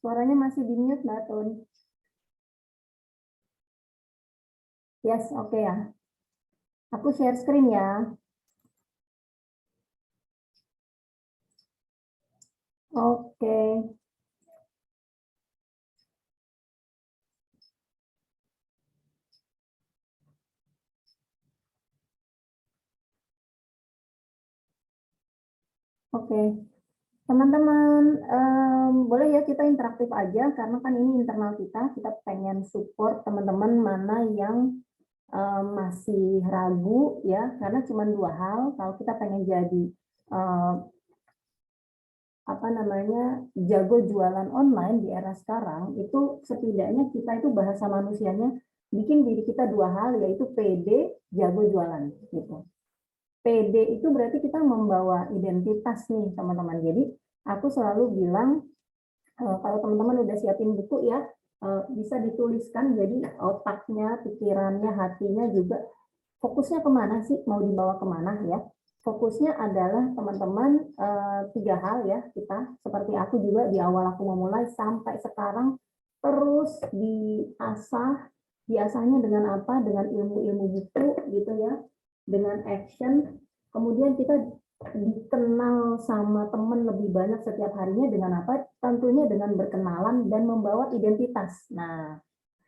Suaranya masih di mute, Mbak Tun. Yes, oke ya. Aku share screen ya. Oke. Oke. Teman-teman, boleh ya kita interaktif aja, karena kan ini internal kita pengen support teman-teman mana yang masih ragu ya, karena cuma dua hal. Kalau kita pengen jadi jago jualan online di era sekarang, itu setidaknya kita itu bahasa manusianya bikin diri kita dua hal, yaitu pede, jago jualan gitu. PD itu berarti kita membawa identitas nih teman-teman. Jadi aku selalu bilang kalau teman-teman udah siapin buku ya, bisa dituliskan, jadi otaknya, pikirannya, hatinya juga fokusnya kemana sih, mau dibawa kemana ya. Fokusnya adalah teman-teman tiga hal ya, kita seperti aku juga di awal aku memulai sampai sekarang terus diasahnya dengan apa, dengan ilmu-ilmu buku gitu ya, dengan action, kemudian kita dikenal sama teman lebih banyak setiap harinya dengan apa? Tentunya dengan berkenalan dan membawa identitas. Nah,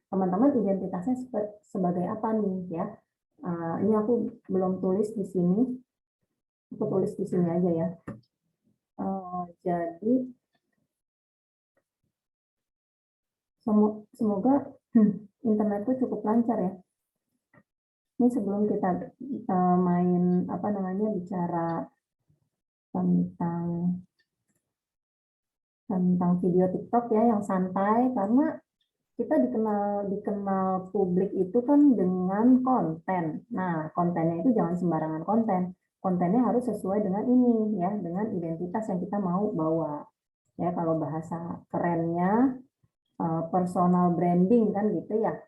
teman-teman identitasnya sebagai apa nih ya? Ini aku belum tulis di sini, aku tulis di sini aja ya. Jadi semoga internet itu cukup lancar ya. Ini sebelum kita main bicara tentang video TikTok ya yang santai, karena kita dikenal publik itu kan dengan konten. Nah, kontennya itu jangan sembarangan konten. Kontennya harus sesuai dengan ini ya, dengan identitas yang kita mau bawa. Ya, kalau bahasa kerennya personal branding kan gitu ya.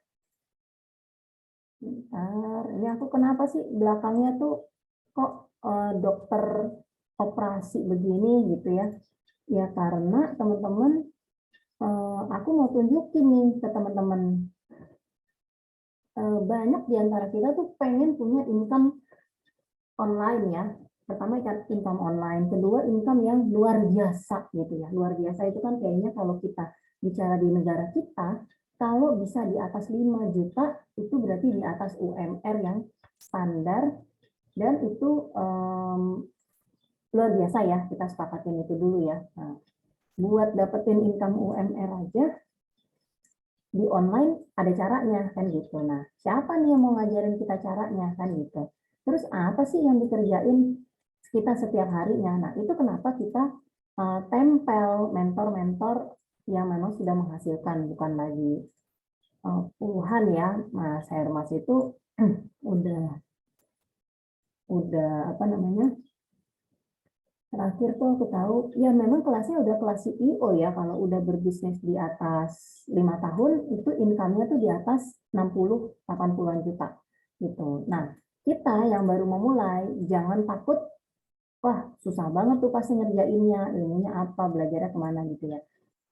Bentar, ini aku kenapa sih belakangnya tuh kok dokter operasi begini gitu ya? Ya karena teman-teman, aku mau tunjukin nih ke teman-teman, banyak di antara kita tuh pengen punya income online ya. Pertama income online, kedua income yang luar biasa gitu ya. Luar biasa itu kan kayaknya kalau kita bicara di negara kita, kalau bisa di atas 5 juta itu berarti di atas UMR yang standar, dan itu luar biasa ya, kita sepakatin itu dulu ya. Nah, buat dapetin income UMR aja di online ada caranya kan gitu. Nah, siapa nih yang mau ngajarin kita caranya kan gitu. Terus apa sih yang dikerjain kita setiap harinya? Nah, itu kenapa kita tempel mentor-mentor yang memang sudah menghasilkan, bukan lagi puluhan ya. Mas Hermas itu udah terakhir tuh aku tahu ya memang kelasnya udah kelas CEO ya, kalau udah berbisnis di atas 5 tahun itu income-nya tuh di atas 60-80 juta gitu. Nah, kita yang baru memulai jangan takut, wah susah banget tuh pasti ngerjainnya, ilmunya apa, belajarnya kemana gitu ya.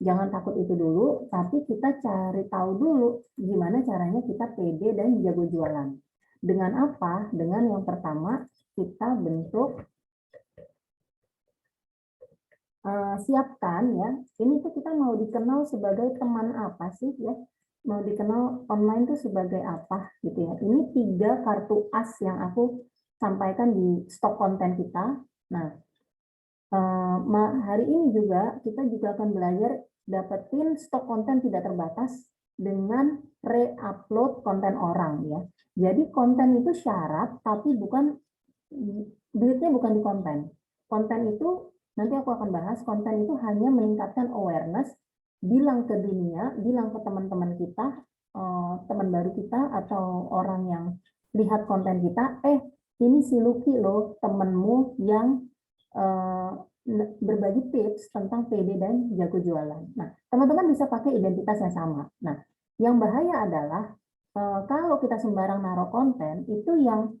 Jangan takut itu dulu, tapi kita cari tahu dulu gimana caranya kita pede dan jago jualan. Dengan apa? Dengan yang pertama kita bentuk siapkan ya, ini tuh kita mau dikenal sebagai teman apa sih ya, mau dikenal online tuh sebagai apa gitu ya. Ini 3 kartu as yang aku sampaikan di stok konten kita. Nah, hari ini juga kita juga akan belajar dapetin stok konten tidak terbatas dengan re-upload konten orang ya. Jadi konten itu syarat, tapi duitnya bukan di konten. Konten itu nanti aku akan bahas, konten itu hanya meningkatkan awareness, bilang ke dunia, bilang ke teman-teman kita, teman baru kita atau orang yang lihat konten kita, ini si Lucky loh, temenmu yang berbagi tips tentang PD dan jago jualan. Nah, teman-teman bisa pakai identitas yang sama. Nah, yang bahaya adalah kalau kita sembarang naruh konten, itu yang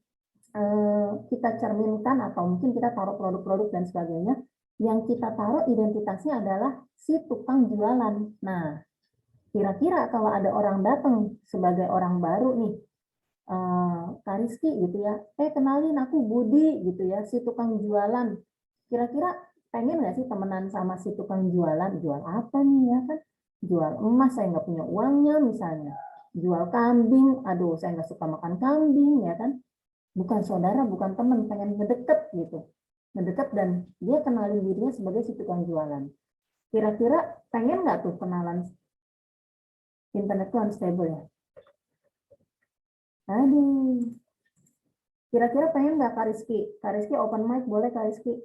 kita cerminkan atau mungkin kita taruh produk-produk dan sebagainya, Yang kita taruh identitasnya adalah si tukang jualan. Nah, kira-kira kalau ada orang datang sebagai orang baru nih, Kak Rizky gitu ya, kenalin aku Budi gitu ya, si tukang jualan. Kira-kira pengen nggak sih temenan sama si tukang jualan? Jual apa nih ya kan? Jual emas, saya nggak punya uangnya misalnya. Jual kambing, aduh saya nggak suka makan kambing ya kan? Bukan saudara, bukan teman, pengen ngedeket gitu. Ngedeket dan dia kenalin dirinya sebagai si tukang jualan. Kira-kira pengen nggak tuh kenalan internet tuh unstable ya? Aduh, kira-kira pengen nggak Kak Rizky? Kak Rizky open mic, boleh Kak Rizky?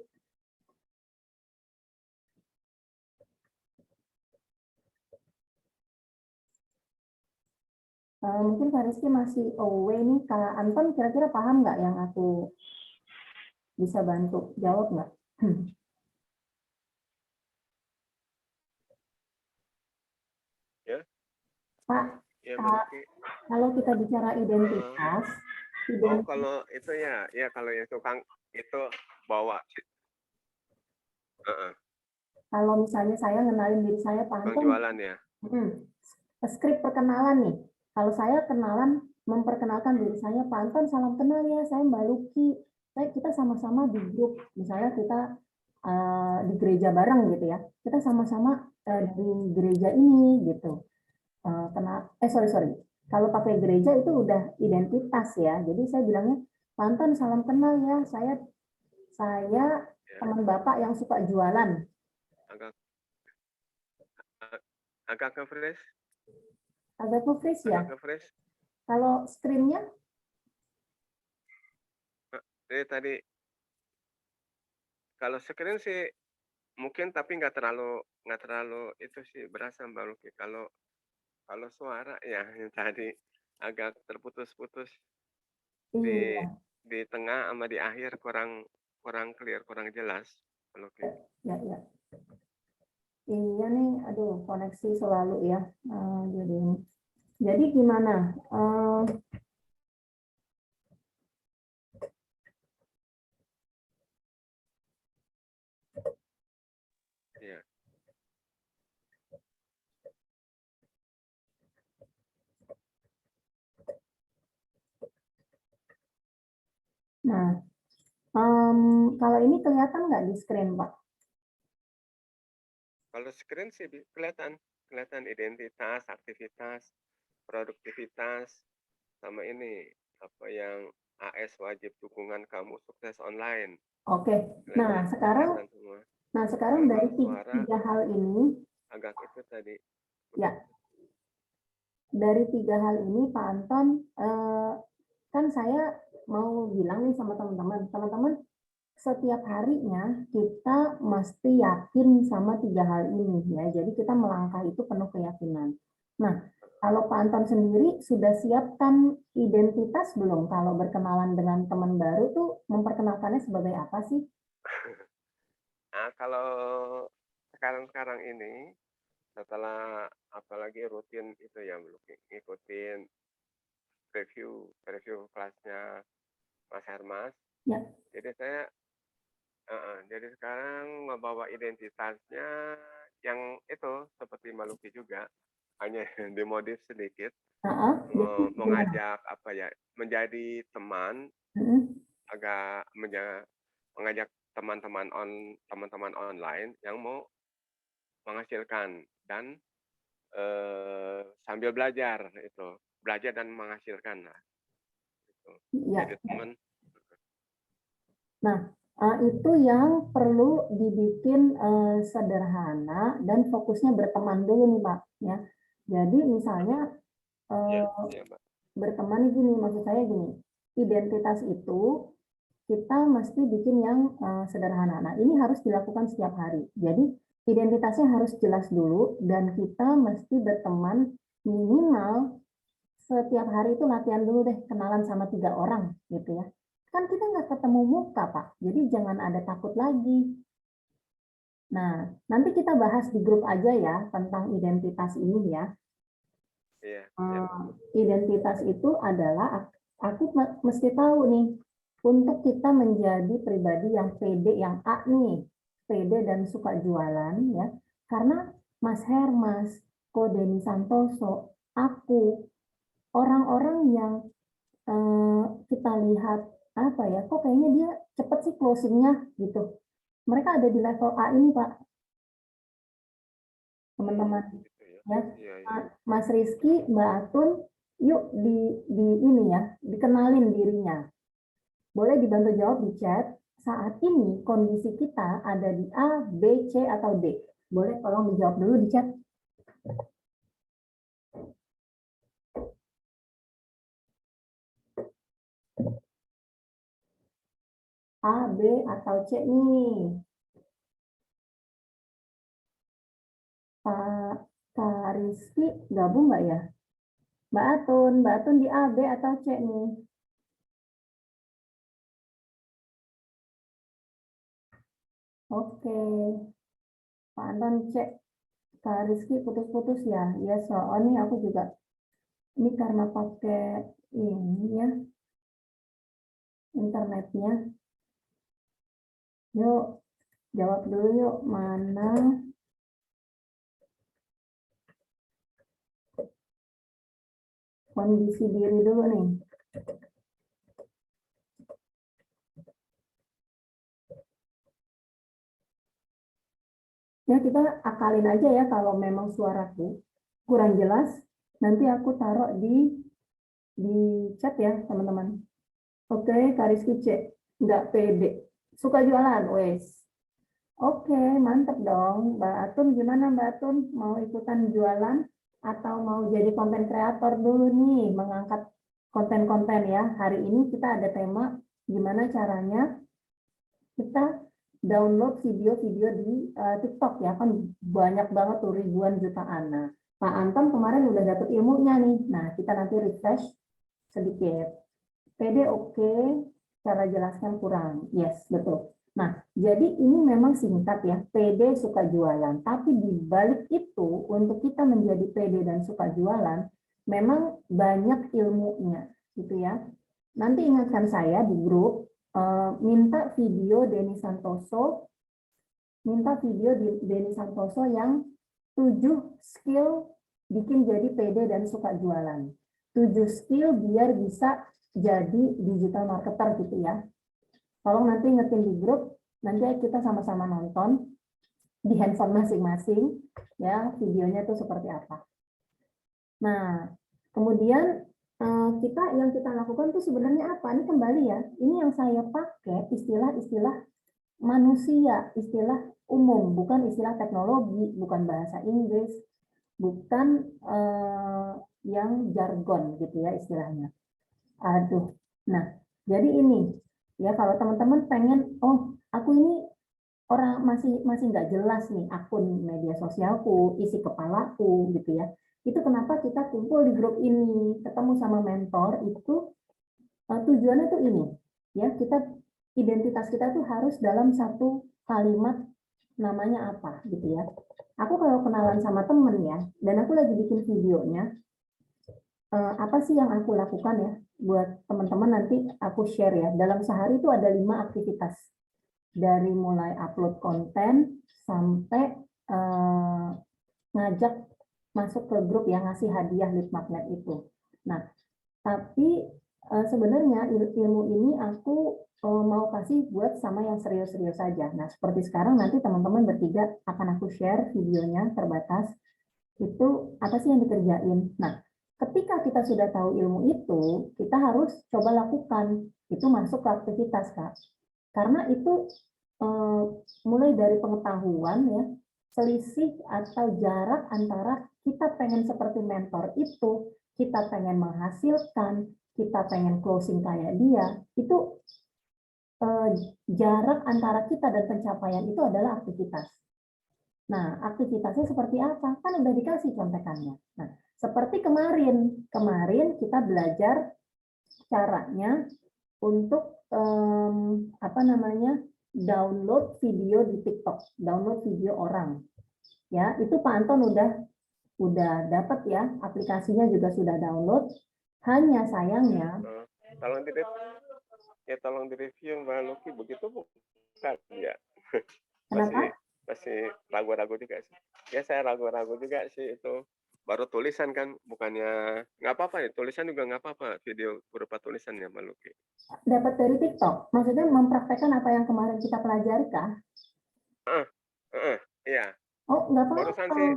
Mungkin Kak Rizky masih away nih. Kak Anton kira-kira paham nggak yang aku bisa bantu? Jawab nggak? Ya, Pak, ya Kak, Maluki. kalau kita bicara identitas, Oh, kalau itu ya kalau yang tukang itu bawa kalau misalnya saya ngenalin diri saya Pak tukang Anton, jualan ya. skrip perkenalan nih. Kalau saya kenalan, memperkenalkan diri saya, Pak Anton, salam kenal ya, saya Mbak Luki. Kita sama-sama di grup, misalnya kita di gereja bareng gitu ya. Kita sama-sama di gereja ini gitu. Sorry. Kalau pakai gereja itu udah identitas ya. Jadi saya bilangnya, Pak Anton, salam kenal ya, saya Ya, teman Bapak yang suka jualan. agak agak nge-freeze, Agak nge-freeze ya. agak nge-freeze. Kalau screen-nya Jadi tadi kalau screen sih mungkin tapi nggak terlalu itu sih berasa Mbak Luki. Kalau kalau suara ya yang tadi agak terputus-putus di iya, di tengah sama di akhir kurang kurang clear, kurang jelas Mbak Luki. ya. Iya nih, aduh koneksi selalu ya. Jadi gimana? Iya. Nah, kalau ini kelihatan nggak di screen, Pak? Kalau screen sih kelihatan identitas, aktivitas, produktivitas, sama ini apa yang AS wajib dukungan kamu sukses online. Oke. Nah, sekarang Kelihatan semua. sekarang dari Kalau suara tiga hal ini, agak itu tadi. ya, dari tiga hal ini, Pak Anton, kan saya mau bilang nih sama teman-teman, setiap harinya kita mesti yakin sama tiga hal ini ya. Jadi kita melangkah itu penuh keyakinan. Nah, kalau Pak Anton sendiri sudah siapkan identitas belum? Kalau berkenalan dengan teman baru tuh memperkenalkannya sebagai apa sih? Nah, kalau sekarang ini setelah apalagi rutin itu ya ngikutin review kelasnya Mas Hermas. Ya. Jadi jadi sekarang membawa identitasnya yang itu seperti Maluki juga, hanya dimodif sedikit, mengajak apa ya, menjadi teman, mengajak teman-teman online yang mau menghasilkan dan sambil belajar dan menghasilkan lah. Ya. Jadi teman. Nah, itu yang perlu dibikin sederhana dan fokusnya berteman dulu nih Pak. Ya, jadi misalnya berteman gini, maksud saya gini, identitas itu kita mesti bikin yang sederhana. Nah, ini harus dilakukan setiap hari. Jadi identitasnya harus jelas dulu dan kita mesti berteman minimal setiap hari itu latihan dulu deh kenalan sama 3 orang gitu ya. Kan kita nggak ketemu muka Pak, jadi jangan ada takut lagi. Nah, nanti kita bahas di grup aja ya tentang identitas ini ya. Identitas itu adalah aku mesti tahu nih untuk kita menjadi pribadi yang pede yang A nih. pede dan suka jualan ya, karena Mas Hermas, Ko Denny Santoso, aku, orang-orang yang kita lihat apa ya, kok kayaknya dia cepet sih closingnya gitu. Mereka ada di level A ini Pak, teman-teman Gitu ya. ya. Iya, iya. Mas Rizky, Mbak Atun, yuk di ini ya, dikenalin dirinya. Boleh dibantu jawab di chat. Saat ini kondisi kita ada di A, B, C, atau D. Boleh tolong dijawab dulu di chat. A, B, atau C nih. Kak Rizky gabung nggak ya? Mbak Atun di A, B, atau C nih? Oke, Pak Anton cek. Kak Rizky putus-putus ya? Ya soalnya aku juga, ini karena pakai ini ya, internetnya. Yuk, jawab dulu yuk, mana kondisi diri dulu nih. Ya kita akalin aja ya kalau memang suaraku kurang jelas, nanti aku taruh di chat ya teman-teman. Oke, Kak Rizky cek, nggak pede. Suka jualan, wes. Oke, mantep dong. Mbak Atun gimana Mbak Atun? Mau ikutan jualan atau mau jadi konten kreator dulu nih, mengangkat konten-konten ya. Hari ini kita ada tema gimana caranya kita download video-video di TikTok ya, kan banyak banget tuh ribuan jutaan. Nah, Pak Anton kemarin udah dapet ilmunya nih. Nah, kita nanti refresh sedikit. PD oke, cara jelaskan kurang. Yes, betul. Nah, jadi ini memang singkat ya, PD suka jualan. Tapi di balik itu, untuk kita menjadi PD dan suka jualan, memang banyak ilmunya, gitu ya. Nanti ingatkan saya di grup, minta video Denny Santoso, yang 7 skill bikin jadi PD dan suka jualan. 7 skill biar bisa jadi digital marketer gitu ya. Tolong nanti ingetin di grup, nanti kita sama-sama nonton di handphone masing-masing ya videonya itu seperti apa. Nah, kemudian yang kita lakukan tuh sebenarnya apa? Ini kembali ya, ini yang saya pakai istilah-istilah manusia, istilah umum, bukan istilah teknologi, bukan bahasa Inggris, bukan yang jargon gitu ya istilahnya. Aduh. Nah, jadi ini ya kalau teman-teman pengen, oh aku ini orang masih nggak jelas nih akun media sosialku, isi kepalaku gitu ya. Itu kenapa kita kumpul di grup ini, ketemu sama mentor itu tujuannya tuh ini ya, identitas kita tuh harus dalam satu kalimat, namanya apa gitu ya. Aku kalau kenalan sama temen ya, dan aku lagi bikin videonya, apa sih yang aku lakukan ya buat teman-teman, nanti aku share ya. Dalam sehari itu ada 5 aktivitas, dari mulai upload konten sampai ngajak masuk ke grup yang ngasih hadiah lead magnet itu. Nah, tapi sebenarnya ilmu ini aku mau kasih buat sama yang serius-serius saja. Nah, seperti sekarang nanti teman-teman bertiga akan aku share videonya terbatas. Itu apa sih yang dikerjain? Nah, ketika kita sudah tahu ilmu itu, kita harus coba lakukan. Itu masuk ke aktivitas, Kak. Karena itu mulai dari pengetahuan ya, selisih atau jarak antara kita pengen seperti mentor itu, kita pengen menghasilkan, kita pengen closing kayak dia, itu jarak antara kita dan pencapaian itu adalah aktivitas. Nah, aktivitasnya seperti apa? Kan udah dikasih contekannya. Nah, seperti kemarin kita belajar caranya untuk apa namanya, download video di TikTok, download video orang. Ya, itu Pak Anton udah dapat ya, aplikasinya juga sudah download. Hanya sayangnya Tolong di review Mbak Luki, begitu bukan ya. Kenapa? masih ragu-ragu juga sih. Ya saya ragu-ragu juga sih itu. Baru tulisan kan, bukannya nggak apa-apa ya, tulisan juga nggak apa-apa, video berupa tulisan ya, Mbak Luki? Dapat dari TikTok. Maksudnya mempraktekkan apa yang kemarin kita pelajari kah? Heeh heeh, iya. Oh, nggak Barusan apa-apa. sih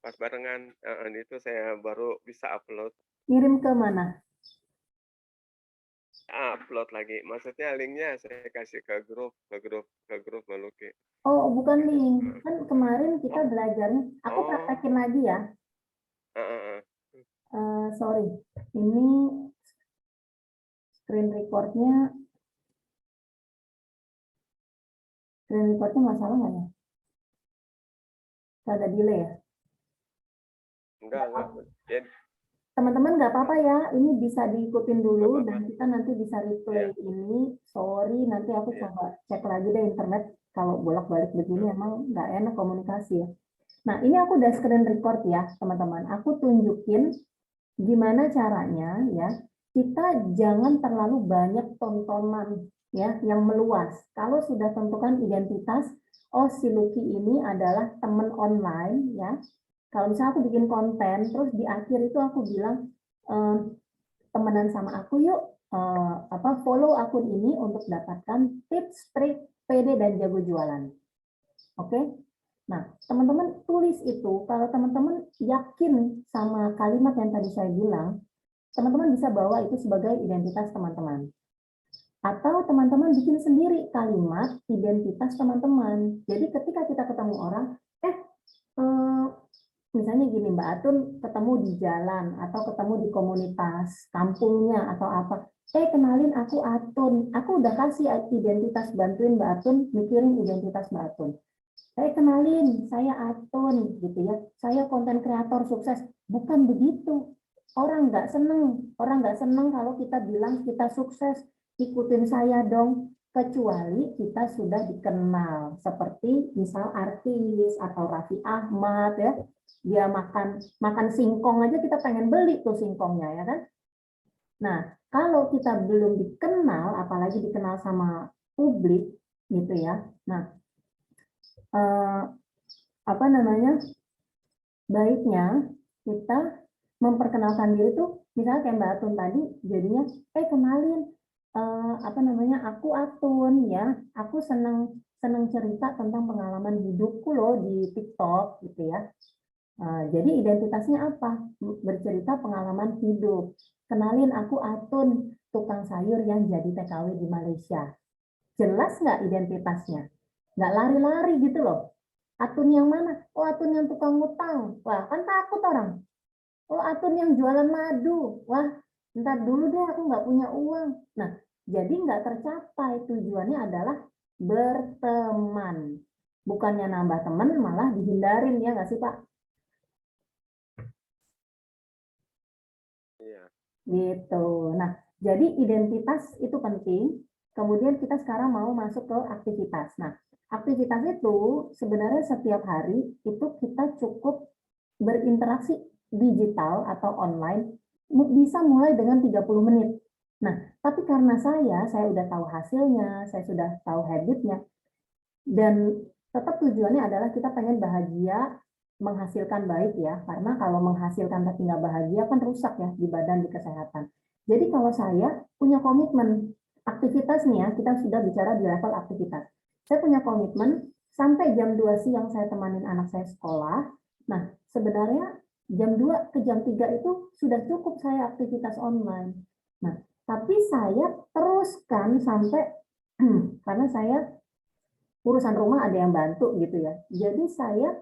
pas barengan heeh, itu saya baru bisa upload Ngirim ke mana? upload lagi. Maksudnya linknya saya kasih ke grup Mbak Luki. Oh, bukan link. Heeh. Kan kemarin kita Oh belajarnya, aku oh, praktekin lagi ya. heeh heeh. Sorry, ini screen recordnya, masalah nggak ya? Ada delay ya? Enggak. Ya, Teman-teman nggak apa-apa ya, ini bisa diikutin nggak dulu apa-apa. dan kita nanti bisa Iya, replay ini. Sorry, nanti aku iya. coba cek lagi deh internet. Kalau bolak-balik begini Heeh. emang nggak enak komunikasi ya. Nah, ini aku udah screen record ya, teman-teman. Aku tunjukin gimana caranya ya. Kita jangan terlalu banyak tontonan ya yang meluas. Kalau sudah tentukan identitas, oh si Lucky ini adalah teman online ya. Kalau misalnya aku bikin konten, terus di akhir itu aku bilang, eh, temenan sama aku yuk, follow akun ini untuk dapatkan tips, trik, PD, dan jago jualan. Oke? Nah, teman-teman tulis itu, kalau teman-teman yakin sama kalimat yang tadi saya bilang, teman-teman bisa bawa itu sebagai identitas teman-teman. Atau teman-teman bikin sendiri kalimat identitas teman-teman. Jadi ketika kita ketemu orang, eh, eh misalnya gini, Mbak Atun ketemu di jalan atau ketemu di komunitas kampungnya atau apa, kenalin aku Atun, aku udah kasih identitas, bantuin Mbak Atun mikirin identitas Mbak Atun. Kenalin, saya Atun gitu ya, saya konten kreator sukses. Bukan begitu, orang nggak seneng kalau kita bilang kita sukses, ikutin saya dong, kecuali kita sudah dikenal seperti misal artis atau Raffi Ahmad ya, dia makan makan singkong aja kita pengen beli tuh singkongnya ya kan. Nah, kalau kita belum dikenal, apalagi dikenal sama publik gitu ya, nah, eh, apa namanya, baiknya kita memperkenalkan diri tuh misalnya kayak Mbak Atun tadi, jadinya kenalin, apa namanya, aku Atun ya, aku seneng seneng cerita tentang pengalaman hidupku loh di TikTok gitu ya. Jadi identitasnya apa? Bercerita pengalaman hidup. Kenalin, aku Atun, tukang sayur yang jadi TKW di Malaysia. Jelas nggak identitasnya? Nggak lari-lari gitu loh. Atun yang mana? Oh, Atun yang tukang ngutang. Wah, kan takut orang. Oh, Atun yang jualan madu. Wah, ntar dulu deh, aku nggak punya uang. Nah, jadi nggak tercapai. Tujuannya adalah berteman. Bukannya nambah teman, malah dihindarin, ya nggak sih, Pak? Iya. Gitu. Nah, jadi identitas itu penting. Kemudian kita sekarang mau masuk ke aktivitas. Nah, aktivitas itu sebenarnya setiap hari itu kita cukup berinteraksi digital atau online bisa mulai dengan 30 menit. Nah, tapi karena saya udah tahu hasilnya, saya sudah tahu habitnya, dan tetap tujuannya adalah kita pengen bahagia, menghasilkan baik ya, karena kalau menghasilkan tapi nggak bahagia kan rusak ya di badan, di kesehatan. Jadi kalau saya punya komitmen aktivitas nih ya, kita sudah bicara di level aktivitas. Saya punya komitmen sampai jam 2 siang saya temanin anak saya sekolah. Nah, sebenarnya jam 2 ke jam 3 itu sudah cukup saya aktivitas online. Nah, tapi saya teruskan sampai karena saya urusan rumah ada yang bantu gitu ya. Jadi saya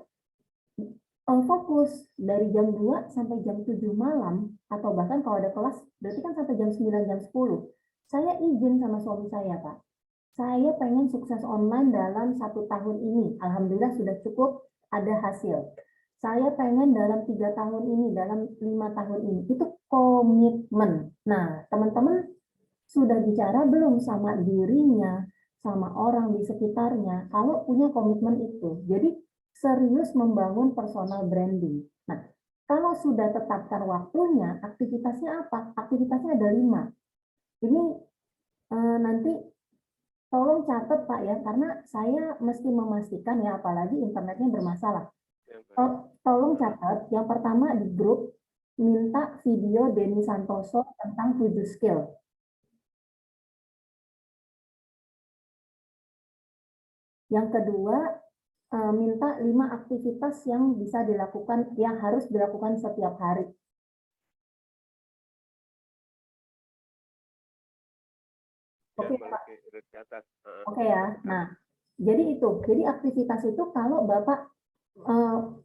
fokus dari jam 2 sampai jam 7 malam, atau bahkan kalau ada kelas berarti kan sampai jam 9 jam 10. Saya izin sama suami saya, Pak. Saya pengen sukses online dalam 1 tahun ini. Alhamdulillah sudah cukup ada hasil. Saya pengen dalam 3 tahun ini, dalam 5 tahun ini. Itu komitmen. Nah, teman-teman sudah bicara belum sama dirinya, sama orang di sekitarnya, kalau punya komitmen itu. Jadi serius membangun personal branding. Nah, kalau sudah tetapkan waktunya, aktivitasnya apa? Aktivitasnya ada 5. Ini nanti tolong catat Pak ya, karena saya mesti memastikan ya, apalagi internetnya bermasalah. Ya, Pak. Tolong catat, yang pertama di grup, minta video Denny Santoso tentang 7 skill. Yang kedua, minta 5 aktivitas yang bisa dilakukan, yang harus dilakukan setiap hari. Oke, Pak. Oke ya. Nah, jadi itu. Jadi aktivitas itu kalau Bapak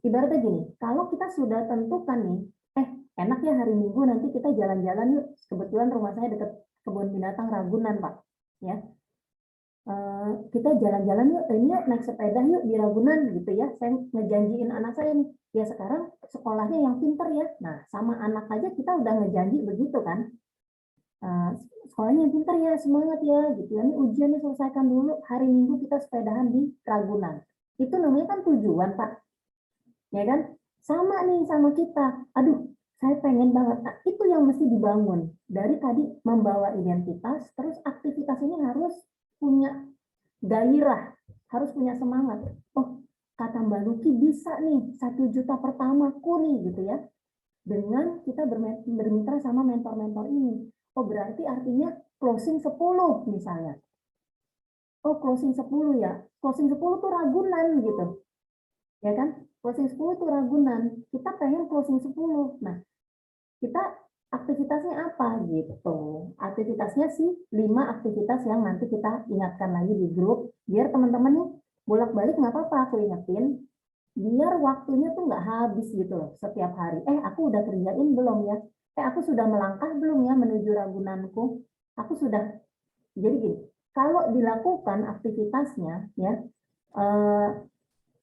ibaratnya gini, kalau kita sudah tentukan nih, enak ya hari Minggu nanti kita jalan-jalan yuk. Kebetulan rumah saya dekat kebun binatang Ragunan, Pak. Ya, kita jalan-jalan yuk, ini yuk naik sepeda yuk di Ragunan gitu ya. Saya ngejanjiin anak saya nih, ya sekarang sekolahnya yang pinter ya. Nah, sama anak aja kita udah ngejanji begitu kan. Sekolahnya yang pinter ya, semangat ya gitu ya. Ini ujiannya selesaikan dulu, hari Minggu kita sepedahan di Ragunan. Itu namanya kan tujuan, Pak. Ya kan? Sama nih sama kita. Aduh, saya pengen banget. Nah, itu yang mesti dibangun. Dari tadi membawa identitas, terus aktivitas ini harus punya gairah, harus punya semangat. Oh, kata Mbak Luki bisa nih 1 juta pertamaku nih gitu ya. Dengan kita bermitra sama mentor-mentor ini. Oh, berarti artinya closing 10 misalnya. Oh, closing 10 ya. Closing 10 tuh Ragunan gitu. Ya kan? Closing 10 tuh Ragunan. Kita pengen closing 10. Nah, kita aktivitasnya apa gitu. Aktivitasnya sih 5 aktivitas yang nanti kita ingatkan lagi di grup. Biar teman-teman nih bolak-balik nggak apa-apa aku ingetin. Biar waktunya tuh nggak habis gitu loh setiap hari. Aku udah kerjain belum ya? Aku sudah melangkah belum ya menuju Ragunanku? Aku sudah. Jadi gini, kalau dilakukan aktivitasnya ya, eh,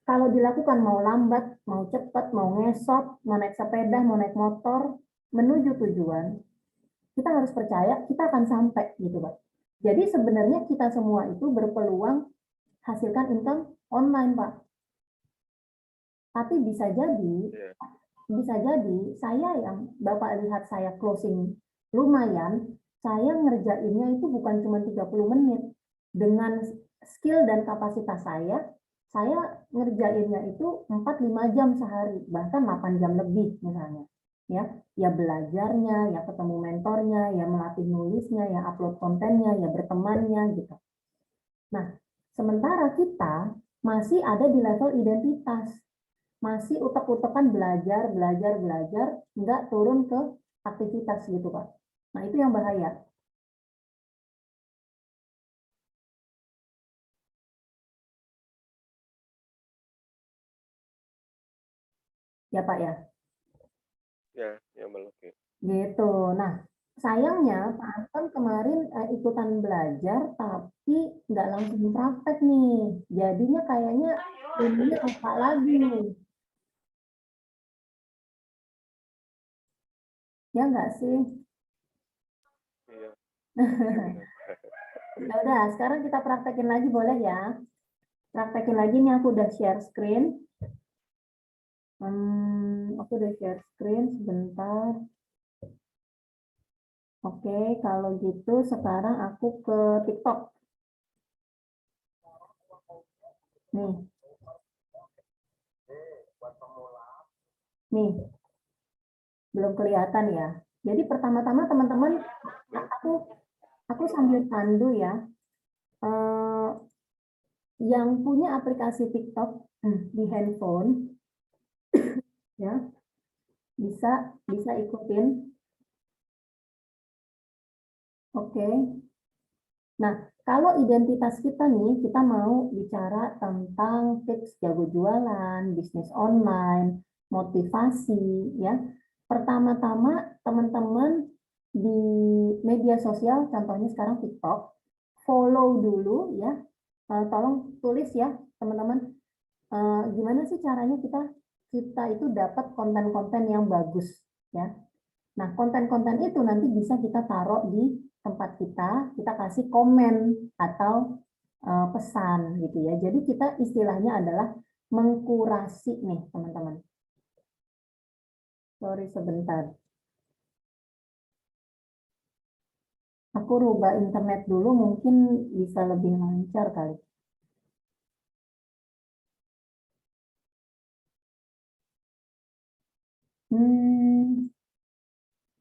kalau dilakukan mau lambat, mau cepat, mau ngesot, mau naik sepeda, mau naik motor, menuju tujuan, kita harus percaya kita akan sampai gitu Pak. Jadi sebenarnya kita semua itu berpeluang hasilkan income online Pak. Tapi bisa jadi saya yang Bapak lihat saya closing lumayan, saya ngerjainnya itu bukan cuma 30 menit. Dengan skill dan kapasitas saya ngerjainnya itu 4-5 jam sehari, bahkan 8 jam lebih misalnya. Ya belajarnya, ya ketemu mentornya, ya melatih nulisnya, ya upload kontennya, ya bertemannya gitu. Nah, sementara kita masih ada di level identitas, masih utek-utekan belajar, nggak turun ke aktivitas gitu Pak. Nah itu yang bahaya. Ya Pak ya. Ya, yang Meluki. Gitu. Nah, sayangnya Pak Anton kemarin ikutan belajar tapi nggak langsung praktek nih. Jadinya kayaknya ini apa lagi nih. Ya nggak sih? Iya. Ya udah, sekarang kita praktekin lagi boleh ya? Praktekin lagi nih aku udah share screen. Aku udah share screen sebentar. Oke, kalau gitu sekarang aku ke TikTok. Nih, nih, belum kelihatan ya. Jadi pertama-tama teman-teman, aku sambil pandu ya. Eh, yang punya aplikasi TikTok di handphone, ya bisa bisa ikutin. Oke. Nah, kalau identitas kita nih, kita mau bicara tentang tips jago jualan, bisnis online, motivasi, ya. Pertama-tama, teman-teman di media sosial, contohnya sekarang TikTok, follow dulu ya. Tolong tulis ya, teman-teman. Gimana sih caranya kita itu dapat konten-konten yang bagus, ya. Nah, konten-konten itu nanti bisa kita taruh di tempat kita kasih komen atau pesan gitu ya. Jadi kita istilahnya adalah mengkurasi nih, teman-teman. Sorry sebentar. Aku rubah internet dulu, mungkin bisa lebih lancar kali.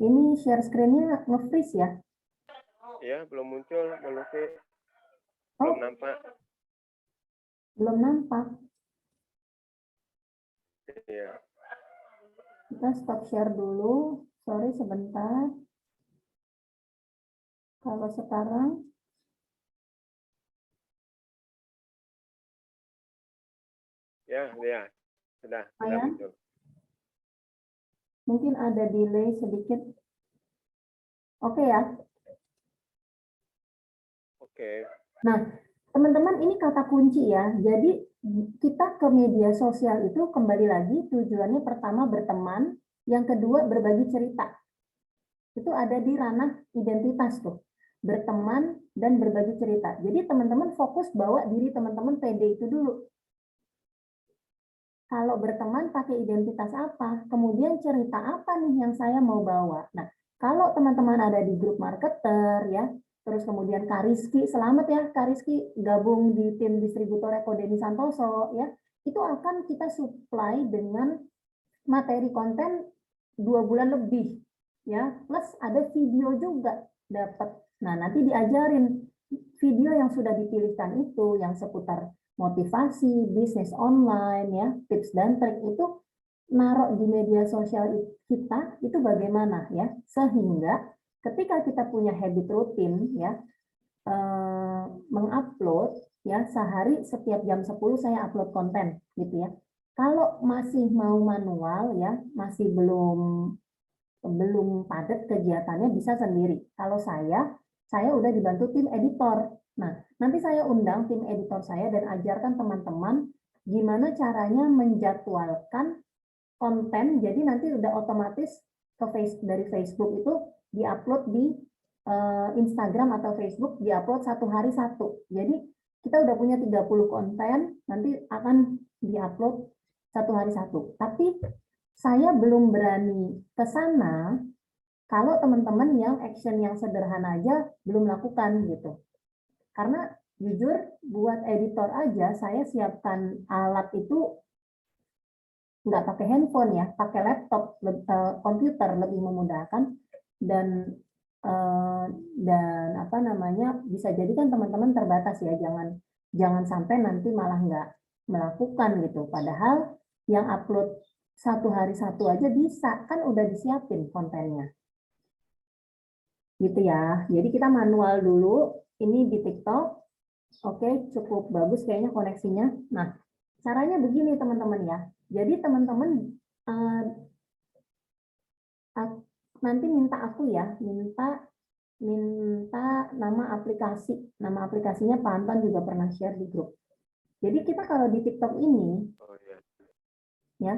Ini share screen-nya nge-freeze ya? Ya, belum muncul, Maluki. Oh, Belum nampak. belum nampak. Iya. Kita stop share dulu. Sorry sebentar. Kalau sekarang, Ya, sudah ya, muncul. mungkin ada delay sedikit. Oke ya. Oke. Nah, teman-teman, ini kata kunci ya. Jadi kita ke media sosial itu kembali lagi tujuannya pertama berteman, yang kedua berbagi cerita. Itu ada di ranah identitas tuh. Berteman dan berbagi cerita. Jadi teman-teman fokus bawa diri teman-teman pede itu dulu. Kalau berteman pakai identitas apa? Kemudian cerita apa nih yang saya mau bawa? Nah, kalau teman-teman ada di grup marketer ya, terus kemudian Kariski, selamat ya Kariski gabung di tim distributor Eko Deni Santoso ya, itu akan kita supply dengan materi konten 2 bulan lebih ya, plus ada video juga dapat. Nah, nanti diajarin video yang sudah dipilihkan itu yang seputar motivasi, bisnis online ya, tips dan trik itu naruh di media sosial kita itu bagaimana ya, sehingga ketika kita punya habit rutin ya, mengupload ya, sehari setiap jam 10 saya upload konten gitu ya. Kalau masih mau manual ya, masih belum padat kegiatannya, bisa sendiri. Kalau saya udah dibantu tim editor. Nah, nanti saya undang tim editor saya dan ajarkan teman-teman gimana caranya menjadwalkan konten. Jadi nanti udah otomatis dari Facebook itu diupload di Instagram atau Facebook, diupload satu hari satu. Jadi kita udah punya 30 konten, nanti akan diupload satu hari satu. Tapi saya belum berani ke sana kalau teman-teman yang action yang sederhana aja belum lakukan gitu. Karena jujur buat editor aja saya siapkan alat itu nggak pakai handphone ya, pakai laptop, komputer lebih memudahkan, dan apa namanya, bisa jadi kan teman-teman terbatas ya, jangan sampai nanti malah nggak melakukan gitu. Padahal yang upload satu hari satu aja bisa, kan udah disiapin kontennya. Gitu ya. Jadi kita manual dulu, ini di TikTok. Oke, cukup bagus kayaknya koneksinya. Nah, caranya begini teman-teman ya. Jadi teman-teman nanti minta aku ya, minta nama aplikasi. Nama aplikasinya Pak Anton juga pernah share di grup. Jadi kita kalau di TikTok ini, ya,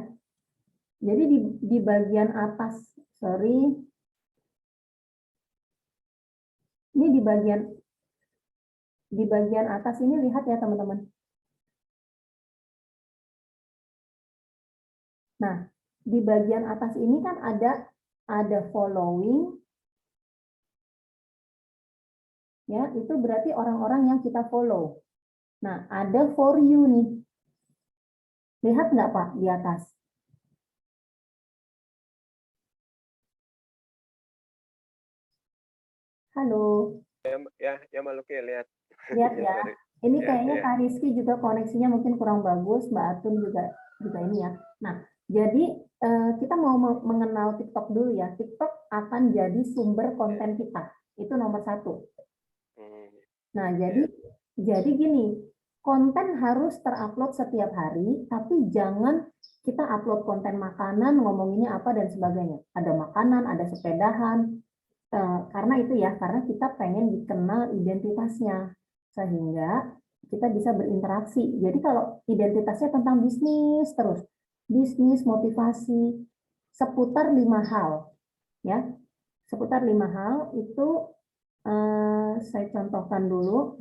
jadi di bagian atas, ini di bagian atas ini, lihat ya teman-teman. Nah, di bagian atas ini kan ada following, ya, itu berarti orang-orang yang kita follow. Nah, ada for you nih. Lihat nggak Pak di atas? Halo. Ya Maluki lihat. Lihat ya. Ini Ya, kayaknya ya. Kak Rizky juga koneksinya mungkin kurang bagus, Mbak Atun juga ini ya. Nah, jadi kita mau mengenal TikTok dulu ya. TikTok akan jadi sumber konten kita. Itu nomor 1. Nah, jadi gini, konten harus terupload setiap hari, tapi jangan kita upload konten makanan, ngomonginnya apa dan sebagainya. Ada makanan, ada sepedahan, karena itu ya, karena kita pengen dikenal identitasnya, sehingga kita bisa berinteraksi. Jadi kalau identitasnya tentang bisnis terus, bisnis, motivasi, seputar 5 hal, ya, seputar 5 hal itu saya contohkan dulu.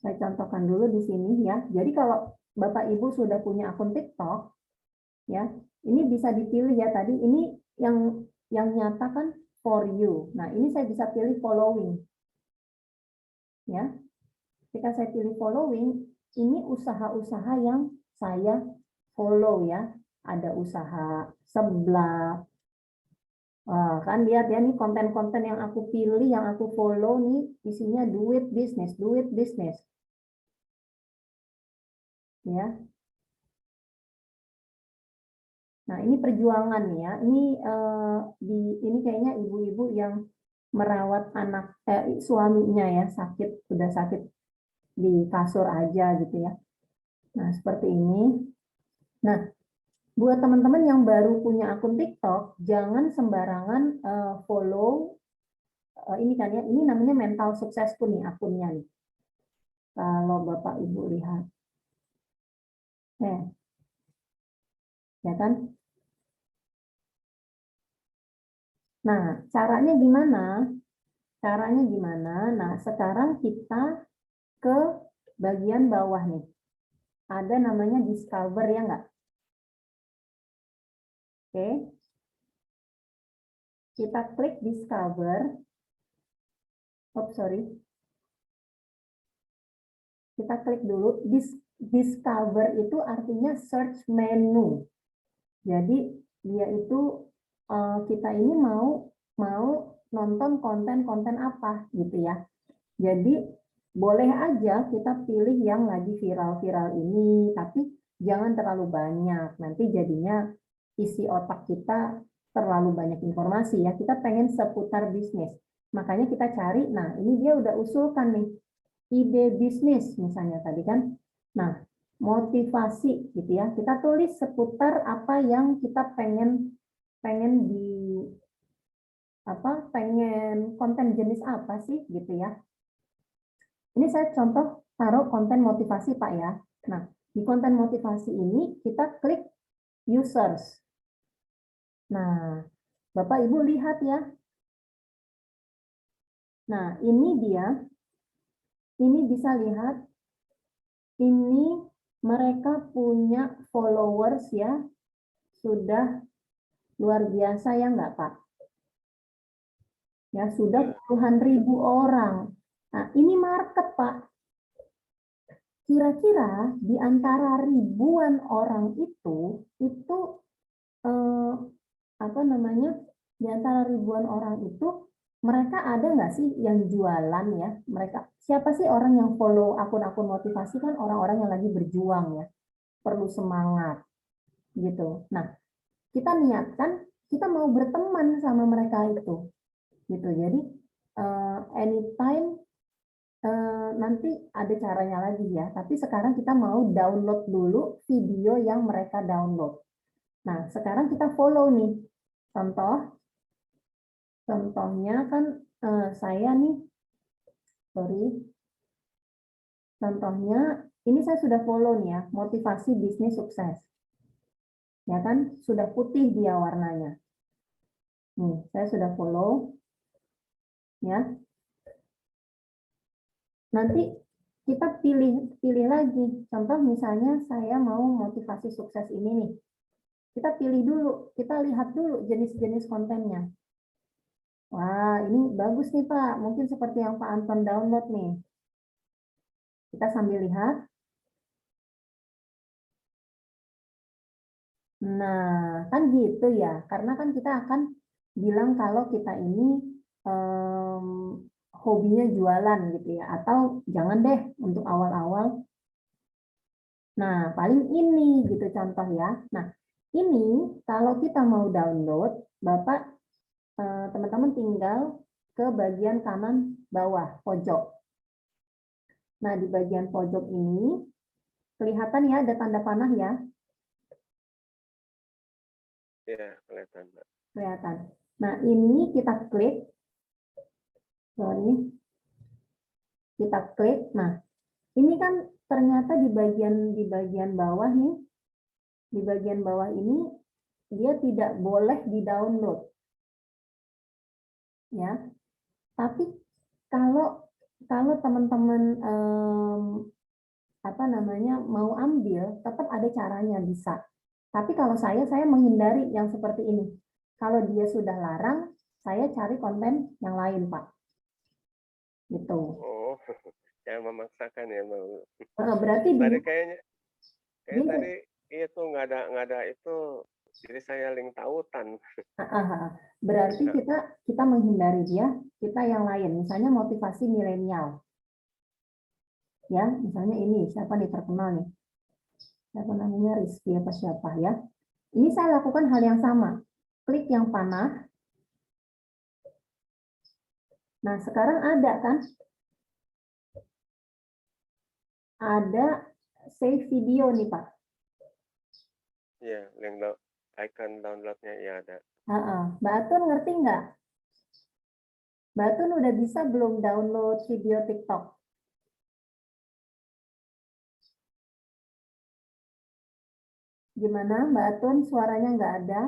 Saya contohkan dulu di sini ya. Jadi kalau Bapak Ibu sudah punya akun TikTok, ya, ini bisa dipilih ya tadi. Ini yang nyata kan for you. Nah, ini saya bisa pilih following. Ya. Ketika saya pilih following, ini usaha-usaha yang saya follow ya. Ada usaha sebelah. Kan lihat ya, nih konten-konten yang aku pilih, yang aku follow nih isinya duit bisnis. Ya. Nah, ini perjuangan ya. Ini kayaknya ibu-ibu yang merawat anak suaminya ya, sudah sakit di kasur aja gitu ya. Nah, seperti ini. Nah, buat teman-teman yang baru punya akun TikTok, jangan sembarangan follow ini kan ya. Ini namanya mental successful nih akunnya nih. Kalau Bapak Ibu lihat. Ya kan? Nah, caranya gimana? Nah, sekarang kita ke bagian bawah nih. Ada namanya discover ya nggak? Oke. Kita klik discover. Kita klik dulu. Discover itu artinya search menu. Jadi dia itu kita ini mau nonton konten-konten apa gitu ya. Jadi boleh aja kita pilih yang lagi viral-viral ini, tapi jangan terlalu banyak. Nanti jadinya isi otak kita terlalu banyak informasi ya. Kita pengen seputar bisnis. Makanya kita cari, nah ini dia udah usulkan nih, ide bisnis misalnya tadi kan. Nah, motivasi gitu ya. Kita tulis seputar apa yang kita pengen konten jenis apa sih gitu ya. Ini saya contoh taruh konten motivasi Pak ya. Nah, di konten motivasi ini kita klik users. Nah, Bapak Ibu lihat ya. Nah, ini dia. Ini bisa lihat. Ini mereka punya followers ya. Sudah luar biasa ya enggak Pak? Ya, sudah puluhan ribu orang. Nah, ini market Pak. Kira-kira di antara ribuan orang itu di antara ribuan orang itu mereka ada nggak sih yang jualan ya? Siapa sih orang yang follow akun-akun motivasi? Kan orang-orang yang lagi berjuang ya, perlu semangat gitu. Nah, kita niatkan kita mau berteman sama mereka itu, gitu. Jadi anytime nanti ada caranya lagi ya. Tapi sekarang kita mau download dulu video yang mereka download. Nah, sekarang kita follow nih. Contohnya kan saya nih, contohnya ini saya sudah follow nih ya, motivasi bisnis sukses. Ya kan, sudah putih dia warnanya. Nih, saya sudah follow. Ya. Nanti kita pilih lagi. Contoh misalnya saya mau motivasi sukses ini nih. Kita pilih dulu, kita lihat dulu jenis-jenis kontennya. Wah, ini bagus nih Pak. Mungkin seperti yang Pak Anton download nih. Kita sambil lihat. Nah, kan gitu ya. Karena kan kita akan bilang kalau kita ini hobinya jualan gitu ya. Atau jangan deh untuk awal-awal. Nah, paling ini gitu contoh ya. Nah, ini kalau kita mau download, Bapak teman-teman tinggal ke bagian kanan bawah pojok. Nah, di bagian pojok ini kelihatan ya ada tanda panah ya. Iya, kelihatan, Mbak. Kelihatan. Nah, ini kita klik. Kita klik. Nah, ini kan ternyata di bagian bawah nih. Di bagian bawah ini dia tidak boleh di-download. Ya. Tapi kalau teman-teman mau ambil, tetap ada caranya bisa. Tapi kalau saya menghindari yang seperti ini. Kalau dia sudah larang, saya cari konten yang lain, Pak. Gitu. Oh, jangan memaksakan ya, Bang. Berarti Tadi di kayaknya gini, tadi itu nggak ada itu, jadi saya link tautan. berarti kita menghindari dia, kita yang lain, misalnya motivasi milenial. Ya, misalnya ini siapa nih terkenal nih? Siapa namanya, Rizky apa siapa ya? Ini saya lakukan hal yang sama. Klik yang panah. Nah, sekarang ada kan? Ada save video nih, Pak. Iya, link icon downloadnya ya ada. Mbak Atun ngerti nggak? Mbak Atun udah bisa belum download video TikTok? Gimana Mbak Atun, suaranya nggak ada?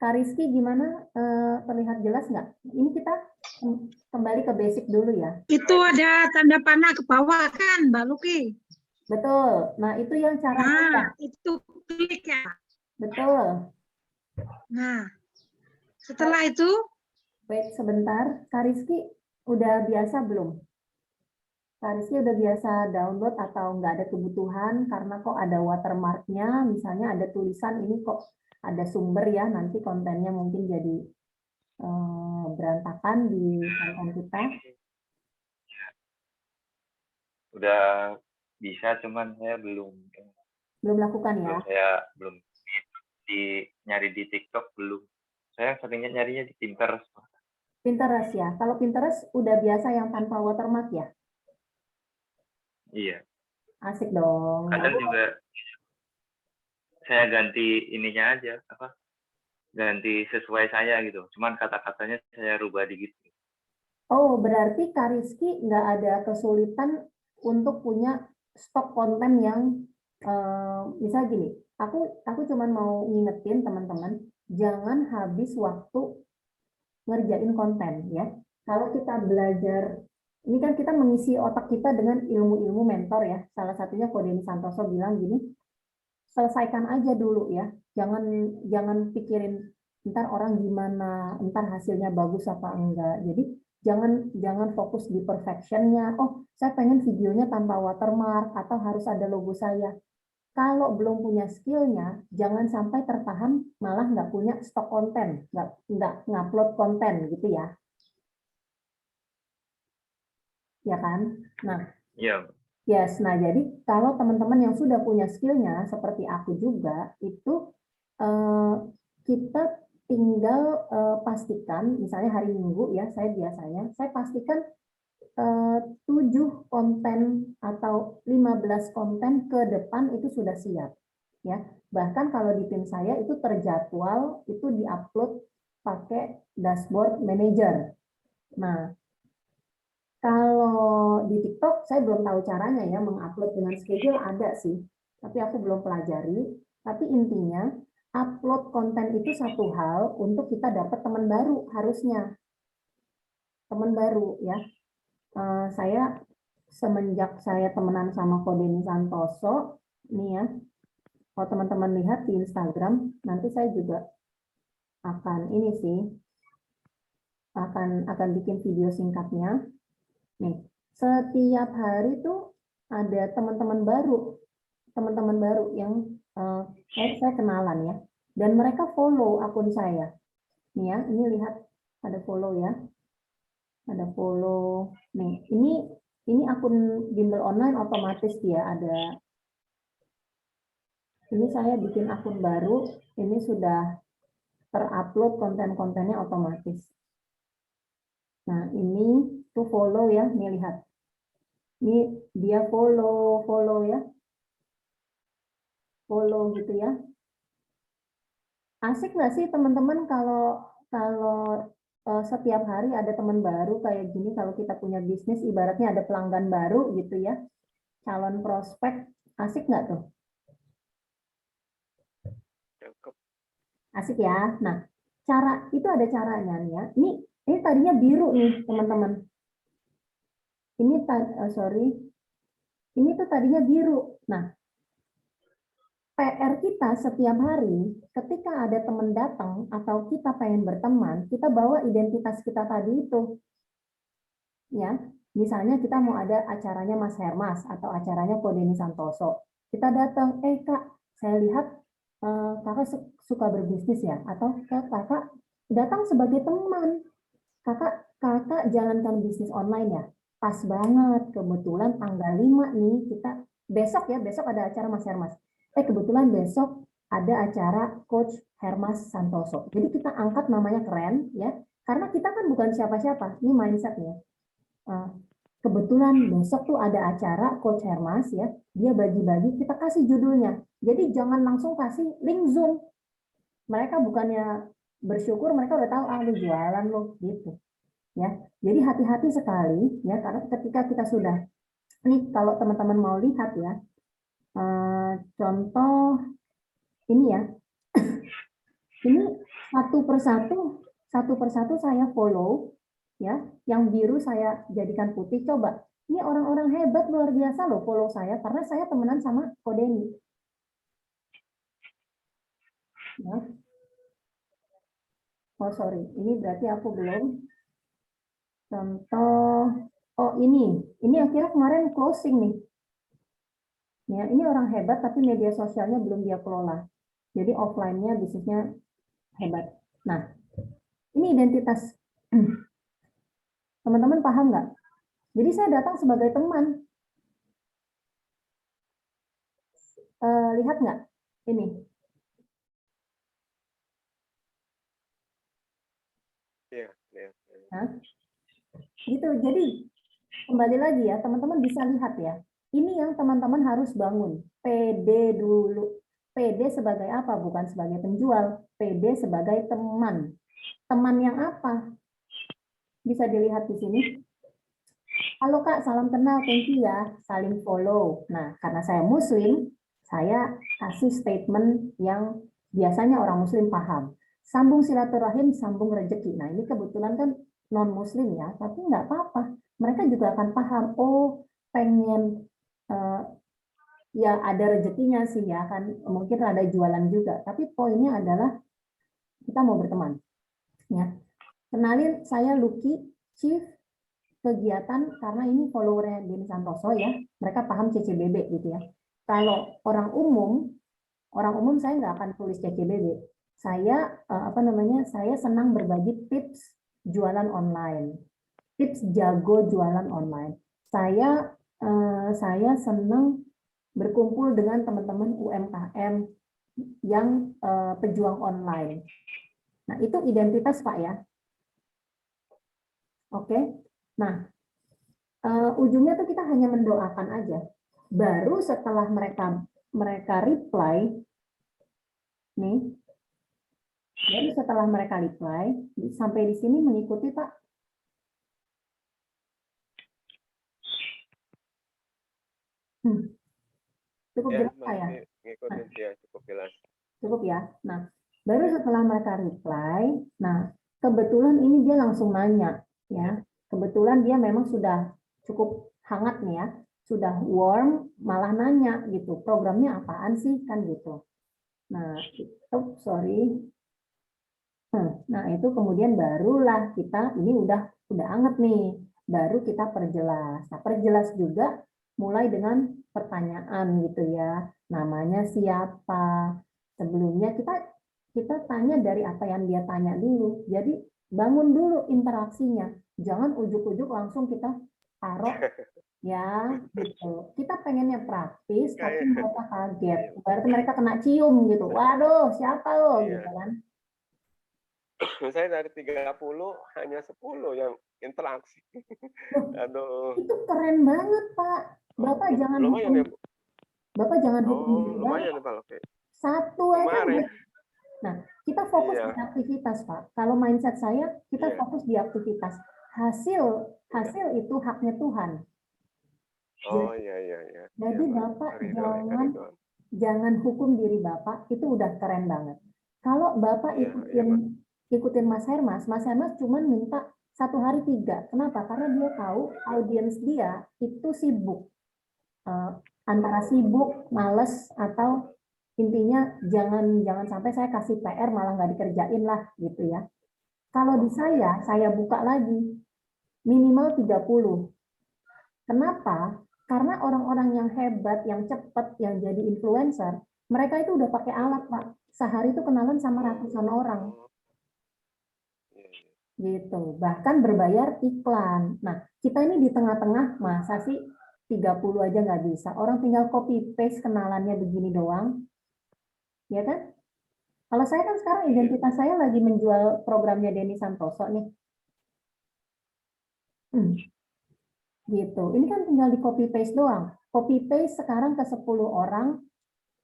Kak Rizky gimana? Terlihat jelas nggak? Ini kita kembali ke basic dulu ya. Itu ada tanda panah ke bawah kan, Mbak Luki? Betul. Nah, itu yang cara mudah. Itu klik ya. Betul. Nah, setelah itu, Wait sebentar. Kak Rizky udah biasa belum? Kak Rizky udah biasa download atau nggak ada kebutuhan karena kok ada watermarknya, misalnya ada tulisan ini kok ada sumber ya, nanti kontennya mungkin jadi berantakan di konten kita. Udah bisa, cuman saya belum Lakukan ya? belum nyari di TikTok belum. Saya seringnya nyarinya di Pinterest. Pinterest ya. Kalau Pinterest udah biasa yang tanpa watermark ya? Iya. Asik dong. Kadang juga saya ganti ininya aja, ganti sesuai saya gitu. Cuman kata-katanya saya rubah dikit. Oh, berarti Kak Rizky nggak ada kesulitan untuk punya stok konten yang misal gini, aku cuman mau ngingetin teman-teman, jangan habis waktu ngerjain konten ya. Kalau kita belajar, ini kan kita mengisi otak kita dengan ilmu-ilmu mentor ya. Salah satunya Kodeni Santoso bilang gini, selesaikan aja dulu ya. Jangan pikirin ntar orang gimana, ntar hasilnya bagus apa enggak. Jadi jangan fokus di perfectionnya. Oh, saya pengen videonya tanpa watermark atau harus ada logo saya. Kalau belum punya skillnya, jangan sampai tertahan malah nggak punya stok konten, nggak ngupload konten gitu ya. Ya kan? Nah, Iya. yes, nah jadi kalau teman-teman yang sudah punya skillnya seperti aku juga, itu kita tinggal pastikan, misalnya hari Minggu ya, saya pastikan 7 konten atau 15 konten ke depan itu sudah siap. Ya, bahkan kalau di tim saya itu terjadwal, itu diupload pakai dashboard manager. Nah, kalau di TikTok saya belum tahu caranya ya mengupload dengan schedule, ada sih, tapi aku belum pelajari. Tapi intinya upload konten itu satu hal untuk kita dapat teman baru, harusnya teman baru ya. Saya semenjak saya temenan sama Kodeni Santoso nih ya, kalau teman-teman lihat di Instagram, nanti saya juga akan ini sih, akan bikin video singkatnya. Nih, setiap hari tuh ada teman-teman baru yang saya kenalan ya, dan mereka follow akun saya. Nih ya, ini lihat ada follow ya, ada follow. Nih, ini akun bimbel online otomatis dia ada. Ini saya bikin akun baru, ini sudah terupload konten-kontennya otomatis. Nah, ini tuh follow ya, nih lihat. Ini dia follow ya. Follow gitu ya. Asik nggak sih teman-teman kalau setiap hari ada teman baru kayak gini, kalau kita punya bisnis ibaratnya ada pelanggan baru gitu ya. Calon prospek, asik nggak tuh? Asik ya. Nah, itu ada caranya nih ya. Ini tadinya biru nih teman-teman. Ini sorry. Ini tuh tadinya biru. Nah, PR kita setiap hari, ketika ada teman datang atau kita pengen berteman, kita bawa identitas kita tadi itu. Ya, misalnya kita mau ada acaranya Mas Hermas atau acaranya Ko Denny Santoso. Kita datang, Kak, saya lihat kakak suka berbisnis ya, atau kakak datang sebagai teman. Kakak jalankan bisnis online ya. Pas banget, kebetulan tanggal 5 nih kita besok ada acara Mas Hermas. Kebetulan besok ada acara Coach Hermas Santoso. Jadi kita angkat namanya keren ya, karena kita kan bukan siapa-siapa. Ini mindsetnya. Kebetulan besok tuh ada acara Coach Hermas ya, dia bagi-bagi, kita kasih judulnya. Jadi jangan langsung kasih link Zoom. Mereka bukannya bersyukur, mereka udah tahu lu jualan lo gitu. Ya, jadi hati-hati sekali ya, karena ketika kita sudah nih, kalau teman-teman mau lihat ya, contoh ini ya, ini satu persatu saya follow ya, yang biru saya jadikan putih. Coba, ini orang-orang hebat luar biasa loh follow saya, karena saya temenan sama Ko Denny. Ya. Oh sorry, ini berarti aku belum. Contoh, oh ini akhirnya kemarin closing nih. Ya, ini orang hebat tapi media sosialnya belum dia kelola. Jadi offline-nya bisnisnya hebat. Nah, ini identitas. Teman-teman paham nggak? Jadi saya datang sebagai teman. Lihat nggak? Ini. Iya. Nah, gitu. Jadi kembali lagi ya, teman-teman bisa lihat ya. Ini yang teman-teman harus bangun. PD dulu. PD sebagai apa? Bukan sebagai penjual. PD sebagai teman. Teman yang apa? Bisa dilihat di sini. Halo Kak, salam kenal, thank you ya. Saling follow. Nah, karena saya Muslim, saya kasih statement yang biasanya orang Muslim paham. Sambung silaturahim, sambung rezeki. Nah, ini kebetulan kan non-Muslim ya, tapi nggak apa-apa. Mereka juga akan paham, oh pengen ya ada rezekinya sih ya, kan mungkin ada jualan juga. Tapi poinnya adalah kita mau berteman. Ya, kenalin saya Lucky, Chief kegiatan, karena ini followernya Denny Santoso ya, mereka paham CCBB gitu ya. Kalau orang umum saya nggak akan tulis CCBB. Saya saya senang berbagi tips jualan online, tips jago jualan online. Saya senang berkumpul dengan teman-teman UMKM yang pejuang online. Nah, itu identitas Pak ya. Oke. Nah, ujungnya tuh kita hanya mendoakan aja. Baru setelah mereka reply, nih, baru setelah mereka reply, sampai di sini mengikuti Pak. Cukup Ya, jelas ya? ngikutin dia cukup jelas. Cukup ya. Nah, baru setelah mereka reply, nah kebetulan ini dia langsung nanya, ya. Kebetulan dia memang sudah cukup hangat nih ya, sudah warm, malah nanya gitu, programnya apaan sih kan gitu. Nah, sorry. Nah, itu kemudian barulah kita ini udah anget nih, baru kita perjelas. Nah, perjelas juga mulai dengan pertanyaan gitu ya, namanya siapa, sebelumnya kita tanya dari apa yang dia tanya dulu. Jadi bangun dulu interaksinya, jangan ujuk-ujuk langsung kita taruh ya gitu. Kita pengennya praktis tapi mereka kaget, berarti mereka kena cium gitu, waduh siapa lo gitu kan. Saya dari 30 hanya 10 yang interaksi. Aduh. Itu keren banget Pak. Bapak jangan lumayan hukum. ya, Bu. Bapak jangan hukum diri lumayan Pak. Oke. Satu aja. Kemarin. Nah, kita fokus di aktivitas Pak. Kalau mindset saya, kita fokus di aktivitas. Hasil itu haknya Tuhan. Oh iya. Jadi Bapak jangan hukum diri Bapak, itu udah keren banget. Kalau Bapak ikutin Mas Hermas cuma minta 1 hari 3. Kenapa? Karena dia tahu audiens dia itu sibuk. Antara sibuk, males, atau Intinya jangan sampai saya kasih PR malah nggak dikerjain lah gitu ya. Kalau di saya buka lagi minimal 30. Kenapa? Karena orang-orang yang hebat, yang cepat, yang jadi influencer, mereka itu udah pakai alat, Pak. Sehari itu kenalan sama ratusan orang. Gitu. Bahkan berbayar iklan. Nah, kita ini di tengah-tengah, masa sih 30 aja nggak bisa. Orang tinggal copy paste kenalannya begini doang. Ya kan? Kalau saya kan sekarang identitas saya lagi menjual programnya Denny Santoso nih. Gitu. Ini kan tinggal di copy paste doang. Copy paste sekarang ke 10 orang,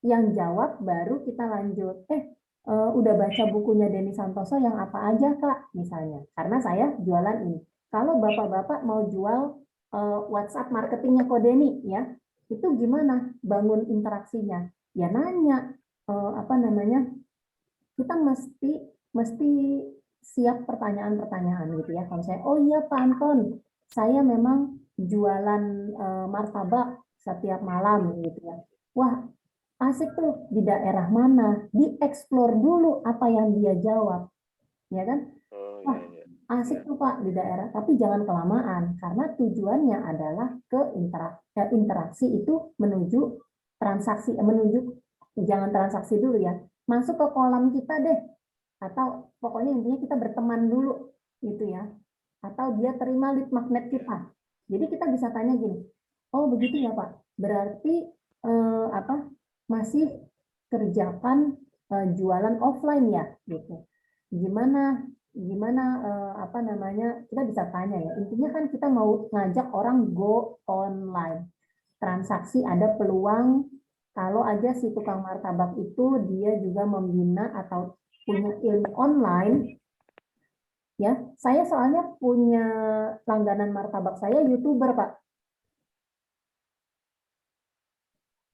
yang jawab baru kita lanjut. Udah baca bukunya Denny Santoso yang apa aja, Kak? Misalnya. Karena saya jualan ini. Kalau Bapak-bapak mau jual WhatsApp marketingnya Ko Denny, ya, itu gimana bangun interaksinya? Ya nanya, apa namanya? Kita mesti siap pertanyaan-pertanyaan gitu ya. Kalau saya, oh iya Pak Anton, saya memang jualan martabak setiap malam gitu ya. Wah, asik tuh, di daerah mana? Dieksplor dulu apa yang dia jawab. Ya kan? Wah, asik tuh Pak di daerah, tapi jangan kelamaan karena tujuannya adalah ke interaksi itu menuju transaksi, jangan transaksi dulu ya. Masuk ke kolam kita deh, atau pokoknya intinya kita berteman dulu gitu ya, atau dia terima lead magnet kita. Jadi kita bisa tanya gini, oh begitu ya Pak, berarti masih kerjakan jualan offline ya gitu. Gimana apa namanya, kita bisa tanya ya, intinya kan kita mau ngajak orang go online, transaksi, ada peluang. Kalau aja si tukang martabak itu dia juga membina atau punya ilmu online, ya. Saya soalnya punya langganan martabak, saya YouTuber Pak.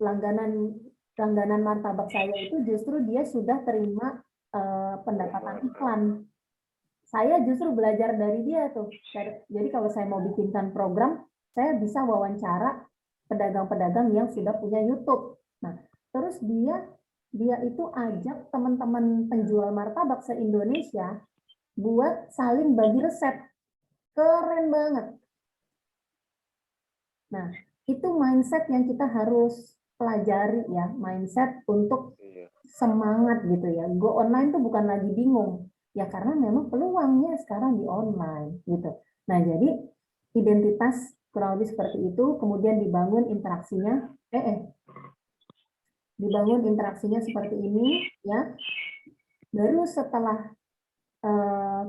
Langganan martabak saya itu justru dia sudah terima pendapatan iklan. Saya justru belajar dari dia tuh. Jadi kalau saya mau bikinkan program, saya bisa wawancara pedagang-pedagang yang sudah punya YouTube. Nah, terus dia itu ajak teman-teman penjual martabak se-Indonesia buat saling bagi resep. Keren banget. Nah, itu mindset yang kita harus pelajari ya, mindset untuk semangat gitu ya. Go online tuh bukan lagi bingung. Ya karena memang peluangnya sekarang di online gitu. Nah, jadi identitas kurang lebih seperti itu, kemudian dibangun interaksinya dibangun interaksinya seperti ini ya. Baru setelah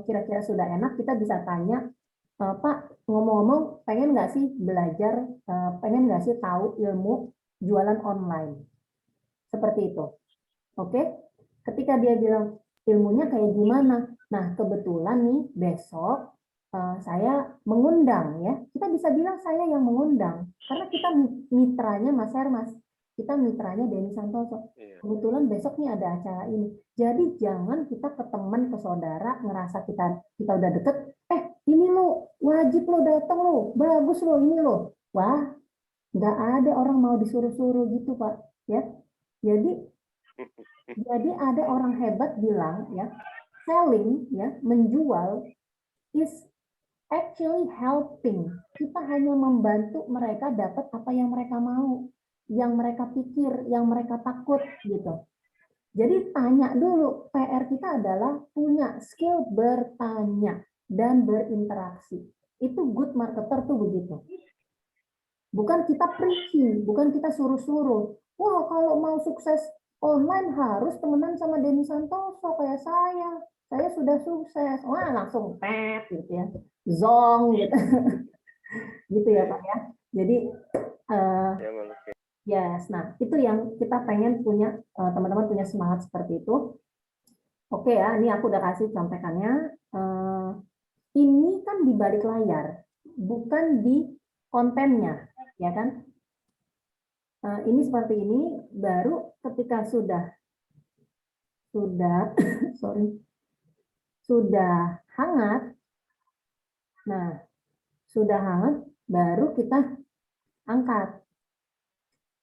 kira-kira sudah enak, kita bisa tanya, Pak, ngomong-ngomong, pengen nggak sih belajar, pengen nggak sih tahu ilmu jualan online? Seperti itu. Oke? Ketika dia bilang, ilmunya kayak gimana? Nah, kebetulan nih, besok saya mengundang ya. Kita bisa bilang saya yang mengundang. Karena kita mitranya Mas Hermas. Kita mitranya Denny Santoso. Kebetulan besok nih ada acara ini. Jadi jangan kita ke teman, ke saudara, ngerasa kita udah deket, ini lo, wajib lo datang lo, bagus lo, ini lo. Wah, nggak ada orang mau disuruh-suruh gitu Pak. Ya, jadi ada orang hebat bilang ya, selling ya, menjual is actually helping. Kita hanya membantu mereka dapat apa yang mereka mau, yang mereka pikir, yang mereka takut gitu. Jadi tanya dulu, PR kita adalah punya skill bertanya dan berinteraksi. Itu good marketer tuh begitu. Bukan kita preaching, bukan kita suruh-suruh. Wah, kalau mau sukses online harus temenan sama Denny Santoso kayak saya. Saya sudah sukses. Wah, langsung pet gitu ya. Zong gitu. Gitu ya, Pak ya. Jadi yes, nah itu yang kita pengen punya, teman-teman punya semangat seperti itu. Oke ya, ini aku udah kasih contekannya. Ini kan di balik layar, bukan di kontennya, ya kan? Ini seperti ini, baru ketika sudah sudah hangat. Nah, sudah hangat, baru kita angkat.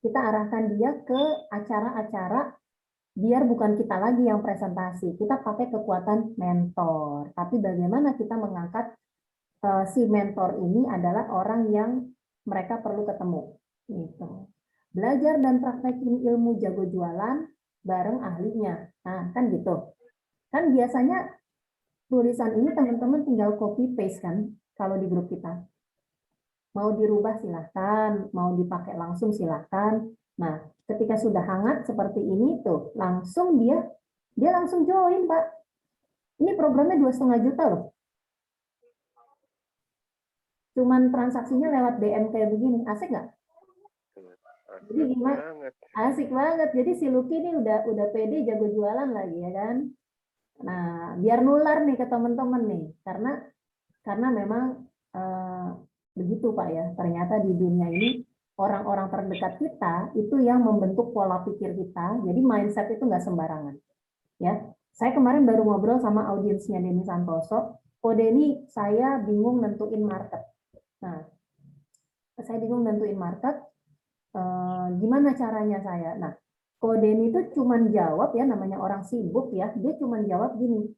Kita arahkan dia ke acara-acara biar bukan kita lagi yang presentasi, kita pakai kekuatan mentor. Tapi bagaimana kita mengangkat si mentor ini adalah orang yang mereka perlu ketemu. Gitu. Belajar dan praktekin ilmu jago jualan bareng ahlinya. Nah, kan gitu. Kan biasanya tulisan ini teman-teman tinggal copy paste kan kalau di grup kita. Mau dirubah silahkan, mau dipakai langsung silahkan. Nah, ketika sudah hangat seperti ini tuh, langsung dia langsung join, Pak. Ini programnya 2,5 juta loh. Cuman transaksinya lewat DM kayak begini, asik nggak? Jadi Asik gimana? banget. Asik banget. Jadi si Lucky ini udah pede jago jualan lagi ya kan. Nah, biar nular nih ke teman-teman nih, karena memang begitu Pak ya. Ternyata di dunia ini orang-orang terdekat kita itu yang membentuk pola pikir kita. Jadi mindset itu nggak sembarangan. Ya, saya kemarin baru ngobrol sama audiensnya Denny Santoso. Oh Denny, saya bingung nentuin market. Nah, saya bingung nentuin market. Gimana caranya saya? Nah, Denny itu cuman jawab ya, namanya orang sibuk ya. Dia cuman jawab gini,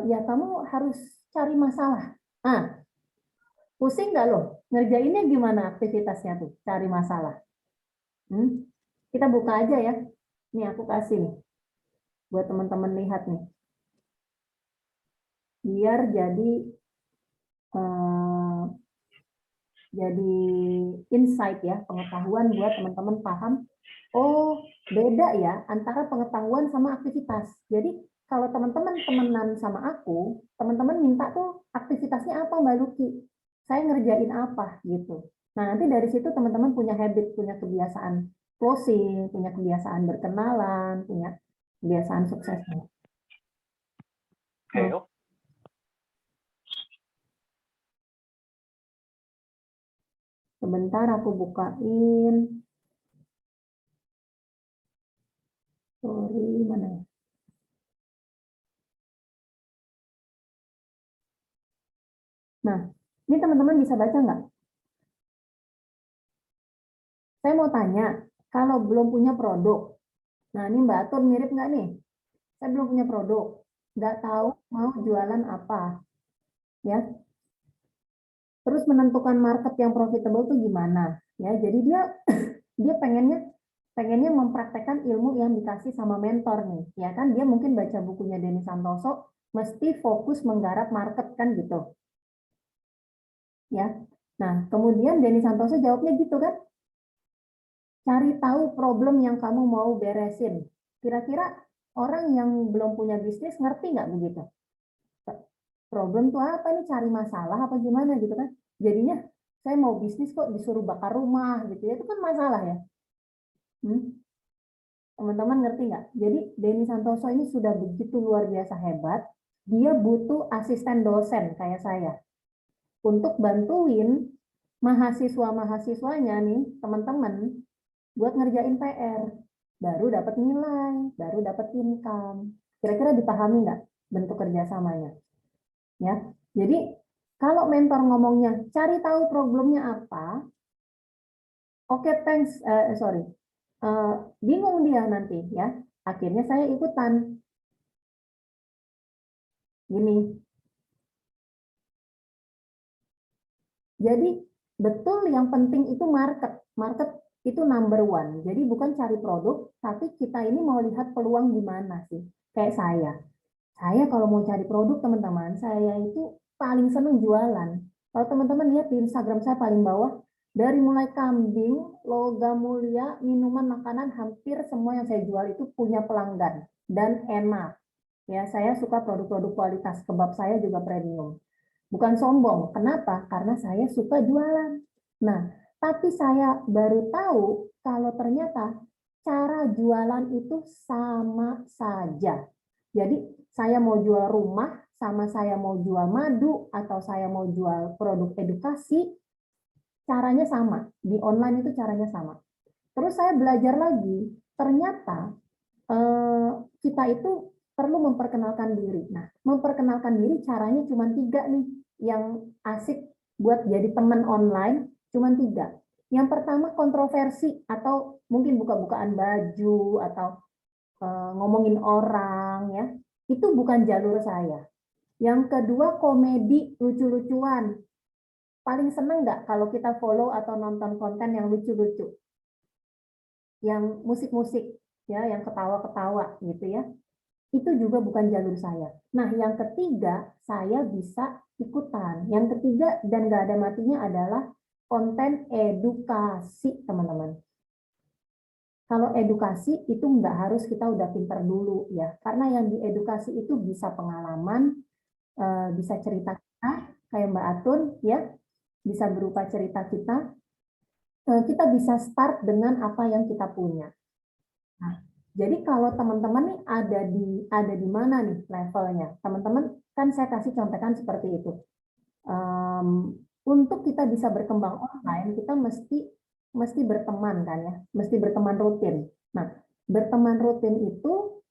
ya kamu harus cari masalah. Ah, pusing nggak loh? Ngerjainnya gimana aktivitasnya tuh? Cari masalah. Kita buka aja ya. Nih aku kasih nih buat teman-teman lihat nih, biar jadi insight ya, pengetahuan buat teman-teman paham. Oh, beda ya antara pengetahuan sama aktivitas. Jadi kalau teman-teman temenan sama aku, teman-teman minta tuh aktivitasnya apa Mbak Luki? Saya ngerjain apa gitu. Nah, nanti dari situ teman-teman punya habit, punya kebiasaan closing, punya kebiasaan berkenalan, punya kebiasaan suksesnya. Oke, Sebentar aku bukain. Sorry, mana ya? Nah, ini teman-teman bisa baca nggak? Saya mau tanya, kalau belum punya produk, nah ini Mbak Atur mirip nggak nih? Saya belum punya produk, nggak tahu mau jualan apa, ya. Terus menentukan market yang profitable itu gimana? Ya, jadi dia pengennya mempraktekkan ilmu yang dikasih sama mentor nih, ya kan? Dia mungkin baca bukunya Denny Santoso, mesti fokus menggarap market kan gitu, ya. Nah, kemudian Denny Santoso jawabnya gitu kan? Cari tahu problem yang kamu mau beresin. Kira-kira orang yang belum punya bisnis ngerti nggak begitu? Problem tuh apa nih? Cari masalah apa gimana gitu kan? Jadinya saya mau bisnis kok disuruh bakar rumah gitu ya, itu kan masalah ya. Teman-teman ngerti nggak? Jadi Denny Santoso ini sudah begitu luar biasa hebat. Dia butuh asisten dosen kayak saya untuk bantuin mahasiswa-mahasiswanya nih, teman-teman, buat ngerjain PR. Baru dapat nilai, baru dapat income. Kira-kira dipahami nggak bentuk kerjasamanya? Ya, jadi kalau mentor ngomongnya cari tahu problemnya apa, oke, thanks, sorry, bingung dia nanti ya. Akhirnya saya ikutan. Gini. Jadi betul yang penting itu market. Market itu number one. Jadi bukan cari produk, tapi kita ini mau lihat peluang di mana sih. Kayak saya. Saya kalau mau cari produk teman-teman, saya itu paling seneng jualan. Kalau teman-teman lihat di Instagram saya paling bawah, dari mulai kambing, logam mulia, minuman, makanan, hampir semua yang saya jual itu punya pelanggan dan enak. Ya, saya suka produk-produk kualitas. Kebab saya juga premium. Bukan sombong. Kenapa? Karena saya suka jualan. Nah, tapi saya baru tahu kalau ternyata cara jualan itu sama saja. Jadi saya mau jual rumah, sama saya mau jual madu, atau saya mau jual produk edukasi, caranya sama. Di online itu caranya sama. Terus saya belajar lagi, ternyata kita itu perlu memperkenalkan diri. Nah, memperkenalkan diri caranya cuma 3 nih, yang asik buat jadi teman online, cuma 3. Yang pertama kontroversi, atau mungkin buka-bukaan baju, atau ngomongin orang ya, itu bukan jalur saya. Yang kedua, komedi, lucu-lucuan. Paling seneng nggak kalau kita follow atau nonton konten yang lucu-lucu, yang musik-musik ya, yang ketawa-ketawa gitu ya. Itu juga bukan jalur saya. Nah, yang ketiga, saya bisa ikutan. Yang ketiga dan nggak ada matinya adalah konten edukasi, teman-teman. Kalau edukasi itu nggak harus kita udah pinter dulu ya, karena yang diedukasi itu bisa pengalaman, bisa cerita kita, kayak Mbak Atun ya, bisa berupa cerita kita. Kita bisa start dengan apa yang kita punya. Nah, jadi kalau teman-teman nih ada di mana nih levelnya, teman-teman kan saya kasih contekan seperti itu. Untuk kita bisa berkembang online, kita mesti berteman kan ya, mesti berteman rutin. Nah, berteman rutin itu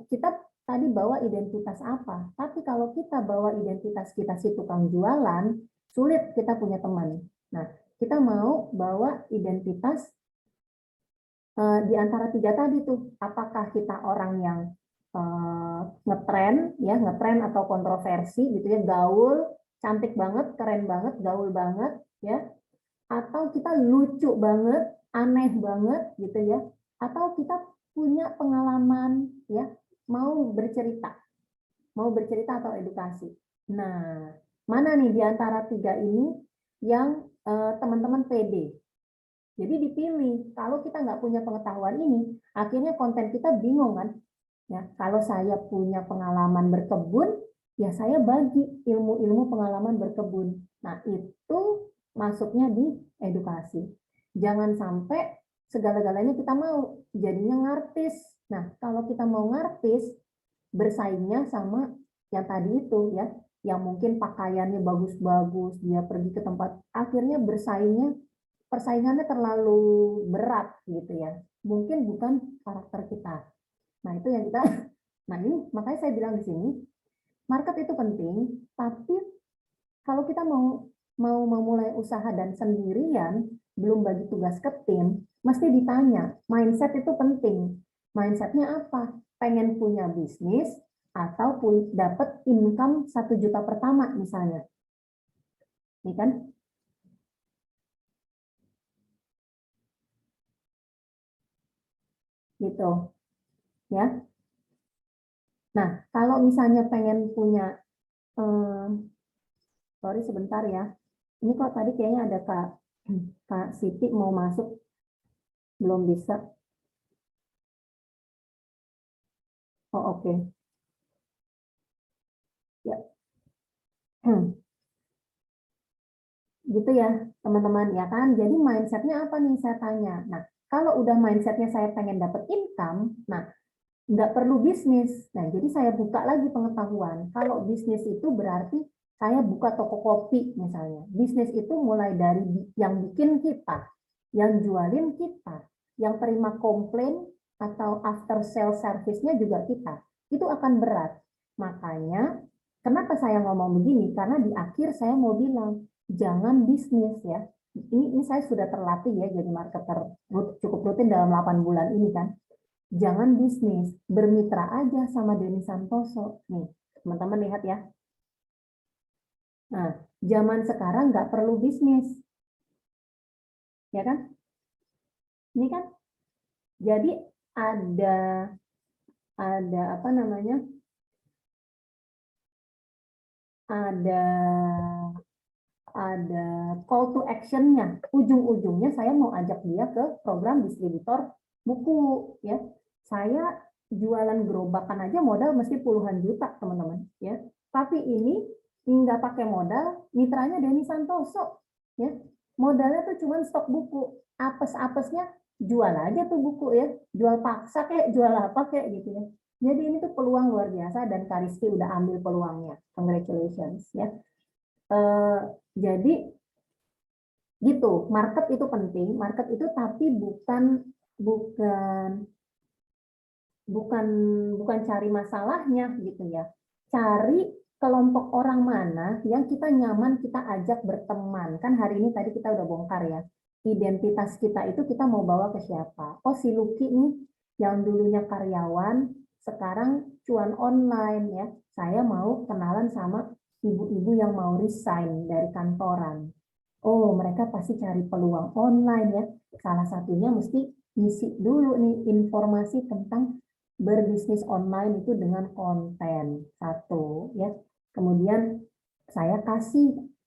kita tadi bawa identitas apa, tapi kalau kita bawa identitas kita si tukang jualan, sulit kita punya teman. Nah, kita mau bawa identitas di antara tiga tadi tuh, apakah kita orang yang ngetren atau kontroversi gitu ya, gaul, cantik banget, keren banget, gaul banget ya, atau kita lucu banget, aneh banget gitu ya, atau kita punya pengalaman ya, mau bercerita atau edukasi. Nah, mana nih di antara tiga ini yang teman-teman pede? Jadi dipilih. Kalau kita nggak punya pengetahuan ini, akhirnya konten kita bingung kan? Ya, kalau saya punya pengalaman berkebun, ya saya bagi ilmu-ilmu pengalaman berkebun. Nah, itu masuknya di edukasi. Jangan sampai segala-galanya kita mau jadinya ngartis. Nah, kalau kita mau ngartis, bersaingnya sama yang tadi itu ya, yang mungkin pakaiannya bagus-bagus, dia pergi ke tempat, akhirnya persaingannya terlalu berat gitu ya. Mungkin bukan karakter kita. Nah, itu yang kita nah ini makanya saya bilang di sini market itu penting, tapi kalau kita mau memulai usaha dan sendirian, belum bagi tugas ke tim, mesti ditanya, mindset itu penting. Mindsetnya apa? Pengen punya bisnis atau dapat income 1 juta pertama misalnya. Ini kan? Gitu. Ya. Nah, kalau misalnya pengen punya sorry sebentar ya. Ini kok tadi kayaknya ada Kak Siti mau masuk, belum bisa. Oh, oke. Ya. Gitu ya, teman-teman, ya kan? Jadi mindsetnya apa nih saya tanya. Nah, kalau udah mindsetnya saya pengen dapat income, nah, nggak perlu bisnis. Nah, jadi saya buka lagi pengetahuan. Kalau bisnis itu berarti saya buka toko kopi misalnya. Bisnis itu mulai dari yang bikin kita, yang jualin kita, yang terima komplain atau after sale service-nya juga kita. Itu akan berat. Makanya, kenapa saya ngomong begini? Karena di akhir saya mau bilang, jangan bisnis ya. Ini saya sudah terlatih ya jadi marketer cukup rutin dalam 8 bulan ini kan. Jangan bisnis, bermitra aja sama Denny Santoso. Nih, teman-teman lihat ya. Nah, zaman sekarang nggak perlu bisnis. Ya kan? Ini kan? Jadi ada apa namanya? Ada call to action-nya. Ujung-ujungnya saya mau ajak dia ke program distributor buku ya. Saya jualan gerobakan aja modal mesti puluhan juta, teman-teman ya. Tapi ini nggak pakai modal, mitranya Denny Santoso ya. Modalnya tuh cuma stok buku. Apes-apesnya jual aja tuh buku ya. Jual paksa kayak jual apa kayak gitu ya. Jadi ini tuh peluang luar biasa dan Kariski udah ambil peluangnya. Congratulations ya. Jadi gitu, market itu penting, market itu tapi bukan cari masalahnya gitu ya. Cari kelompok orang mana yang kita nyaman kita ajak berteman. Kan hari ini tadi kita udah bongkar ya. Identitas kita itu kita mau bawa ke siapa? Oh, si Lucky nih yang dulunya karyawan, sekarang cuan online ya. Saya mau kenalan sama ibu-ibu yang mau resign dari kantoran. Oh, mereka pasti cari peluang online ya. Salah satunya mesti isi dulu nih informasi tentang berbisnis online itu dengan konten. Satu ya. Kemudian saya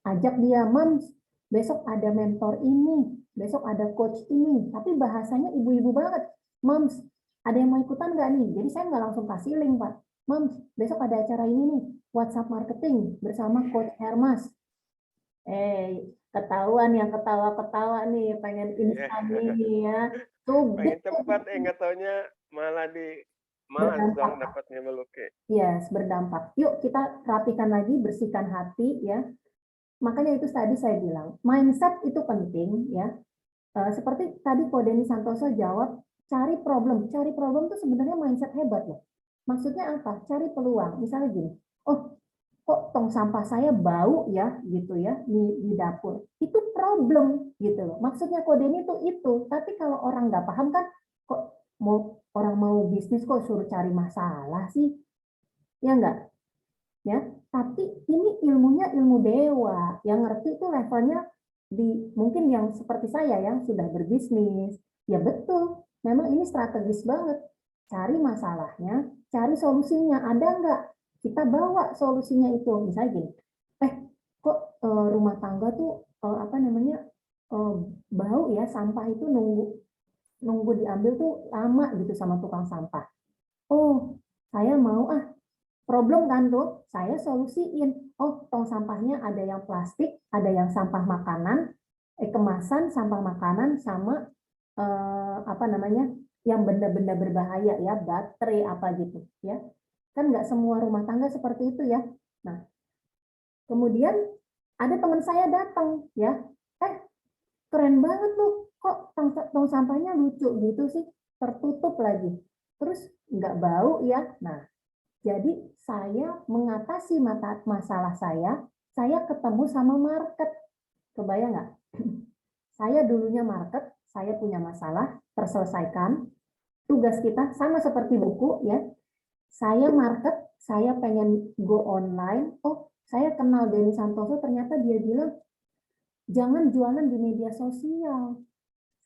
ajak dia, Mams, besok ada mentor ini, besok ada coach ini, tapi bahasanya ibu-ibu banget. Mams, ada yang mau ikutan nggak nih? Jadi saya nggak langsung kasih link, Pak. Mams, besok ada acara ini nih, WhatsApp marketing bersama Coach Hermas. Ketahuan yang ketawa-ketawa nih, pengen instan nih ya. Pengen cepat, nggak taunya malah malas dong dapatnya melukai. Yes, berdampak. Yuk kita rapikan lagi, bersihkan hati ya. Makanya itu tadi saya bilang, mindset itu penting ya. Seperti tadi Ko Denny Santoso jawab, cari problem. Cari problem itu sebenarnya mindset hebat loh. Maksudnya apa? Cari peluang. Misalnya gini, oh kok tong sampah saya bau ya gitu ya di dapur. Itu problem gitu loh. Maksudnya Ko Denny itu. Tapi kalau orang nggak paham kan, kok orang mau bisnis kok suruh cari masalah sih? Ya enggak? Ya, tapi ini ilmunya ilmu dewa. Yang ngerti itu levelnya mungkin yang seperti saya yang sudah berbisnis. Ya betul, memang ini strategis banget. Cari masalahnya, cari solusinya. Ada enggak? Kita bawa solusinya itu. Misalnya gini, kok rumah tangga tuh bau ya, sampah itu nunggu diambil tuh lama gitu sama tukang sampah. Oh, saya mau problem kan tuh, saya solusiin. Oh, tong sampahnya ada yang plastik, ada yang sampah makanan, kemasan, sampah makanan, sama yang benda-benda berbahaya ya, baterai apa gitu ya. Kan nggak semua rumah tangga seperti itu ya. Nah, kemudian ada teman saya datang ya, keren banget tuh, kok tong sampahnya lucu gitu sih, tertutup lagi, terus nggak bau ya. Nah, jadi saya mengatasi masalah saya ketemu sama market. Kebayang nggak? Saya dulunya market, saya punya masalah, terselesaikan. Tugas kita sama seperti buku ya. Saya market, saya pengen go online. Oh, saya kenal Denny Santoso, ternyata dia bilang, jangan jualan di media sosial.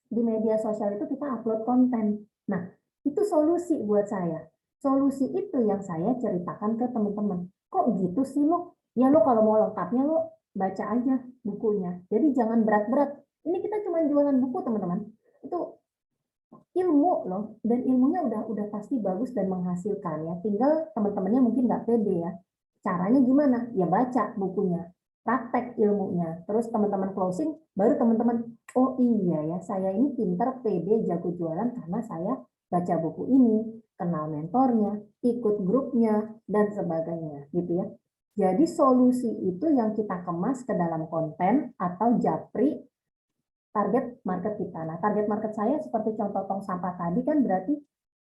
Di media sosial itu kita upload konten. Nah, itu solusi buat saya. Solusi itu yang saya ceritakan ke teman-teman. Kok gitu sih lo? Ya lo kalau mau lengkapnya lo baca aja bukunya. Jadi jangan berat-berat. Ini kita cuma jualan buku teman-teman. Itu ilmu loh, dan ilmunya udah pasti bagus dan menghasilkan ya. Tinggal teman-temannya mungkin nggak pede ya. Caranya gimana? Ya baca bukunya, praktek ilmunya. Terus teman-teman closing, baru teman-teman, oh iya ya, saya ini pintar, pede, jago jualan karena saya baca buku ini, kenal mentornya, ikut grupnya, dan sebagainya, gitu ya. Jadi solusi itu yang kita kemas ke dalam konten atau japri target market kita. Nah, target market saya seperti contoh tong sampah tadi kan berarti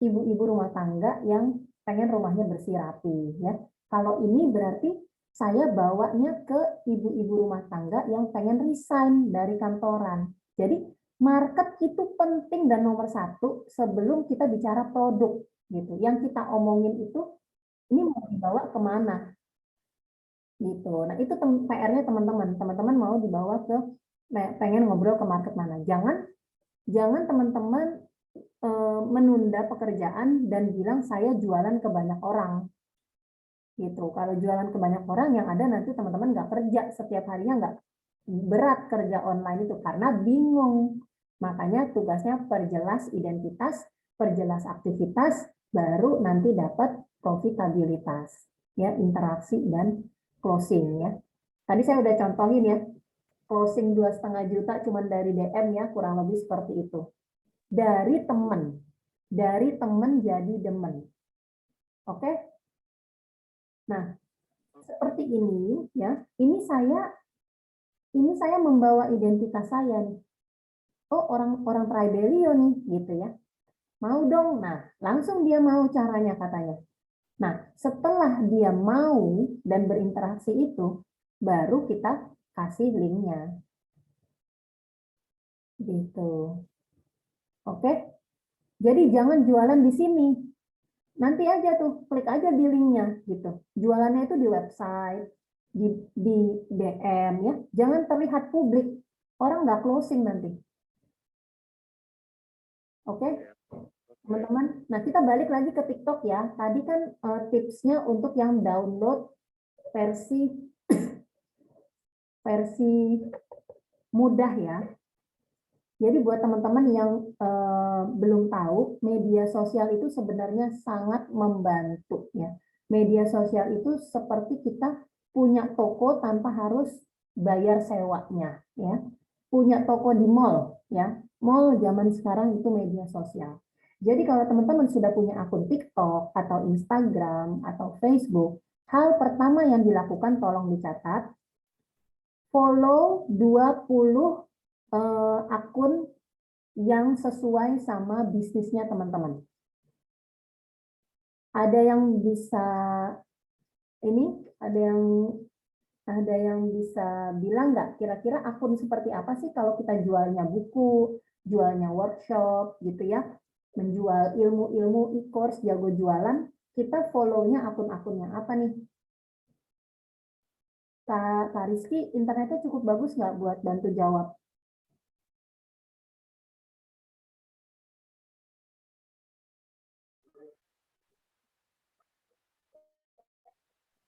ibu-ibu rumah tangga yang pengen rumahnya bersih rapi, ya. Kalau ini berarti saya bawanya ke ibu-ibu rumah tangga yang pengen resign dari kantoran. Jadi market itu penting dan nomor satu sebelum kita bicara produk gitu. Yang kita omongin itu ini mau dibawa kemana gitu. Nah itu PR-nya teman-teman. Teman-teman mau dibawa ke pengen ngobrol ke market mana. Jangan teman-teman menunda pekerjaan dan bilang saya jualan ke banyak orang gitu. Kalau jualan ke banyak orang yang ada nanti teman-teman nggak kerja setiap harinya, nggak berat kerja online itu karena bingung. Makanya tugasnya perjelas identitas, perjelas aktivitas, baru nanti dapat profitabilitas, ya, interaksi dan closing ya. Tadi saya udah contohin ya, closing 2,5 juta cuma dari DM ya, kurang lebih seperti itu. Dari teman jadi demen. Oke? Nah, seperti ini ya. Ini saya membawa identitas saya nih. Oh, orang Tribelio nih, gitu ya. Mau dong. Nah, langsung dia mau caranya katanya. Nah, setelah dia mau dan berinteraksi itu, baru kita kasih linknya. Gitu. Oke? Jadi jangan jualan di sini. Nanti aja tuh, klik aja di linknya gitu. Jualannya itu di website, di DM ya. Jangan terlihat publik. Orang nggak closing nanti. Oke, teman-teman. Nah, kita balik lagi ke TikTok ya. Tadi kan tipsnya untuk yang download versi mudah ya. Jadi buat teman-teman yang belum tahu, media sosial itu sebenarnya sangat membantu ya. Media sosial itu seperti kita punya toko tanpa harus bayar sewanya ya. Punya toko di mall ya. Mall zaman sekarang itu media sosial. Jadi kalau teman-teman sudah punya akun TikTok atau Instagram atau Facebook, hal pertama yang dilakukan tolong dicatat, follow 20 akun yang sesuai sama bisnisnya teman-teman. Ada yang bisa ini, ada yang bisa bilang nggak kira-kira akun seperti apa sih kalau kita jualnya buku, jualnya workshop gitu ya, menjual ilmu-ilmu e-course, jago jualan, kita follow-nya akun-akun yang apa nih? Kak Rizky, internetnya cukup bagus nggak buat bantu jawab?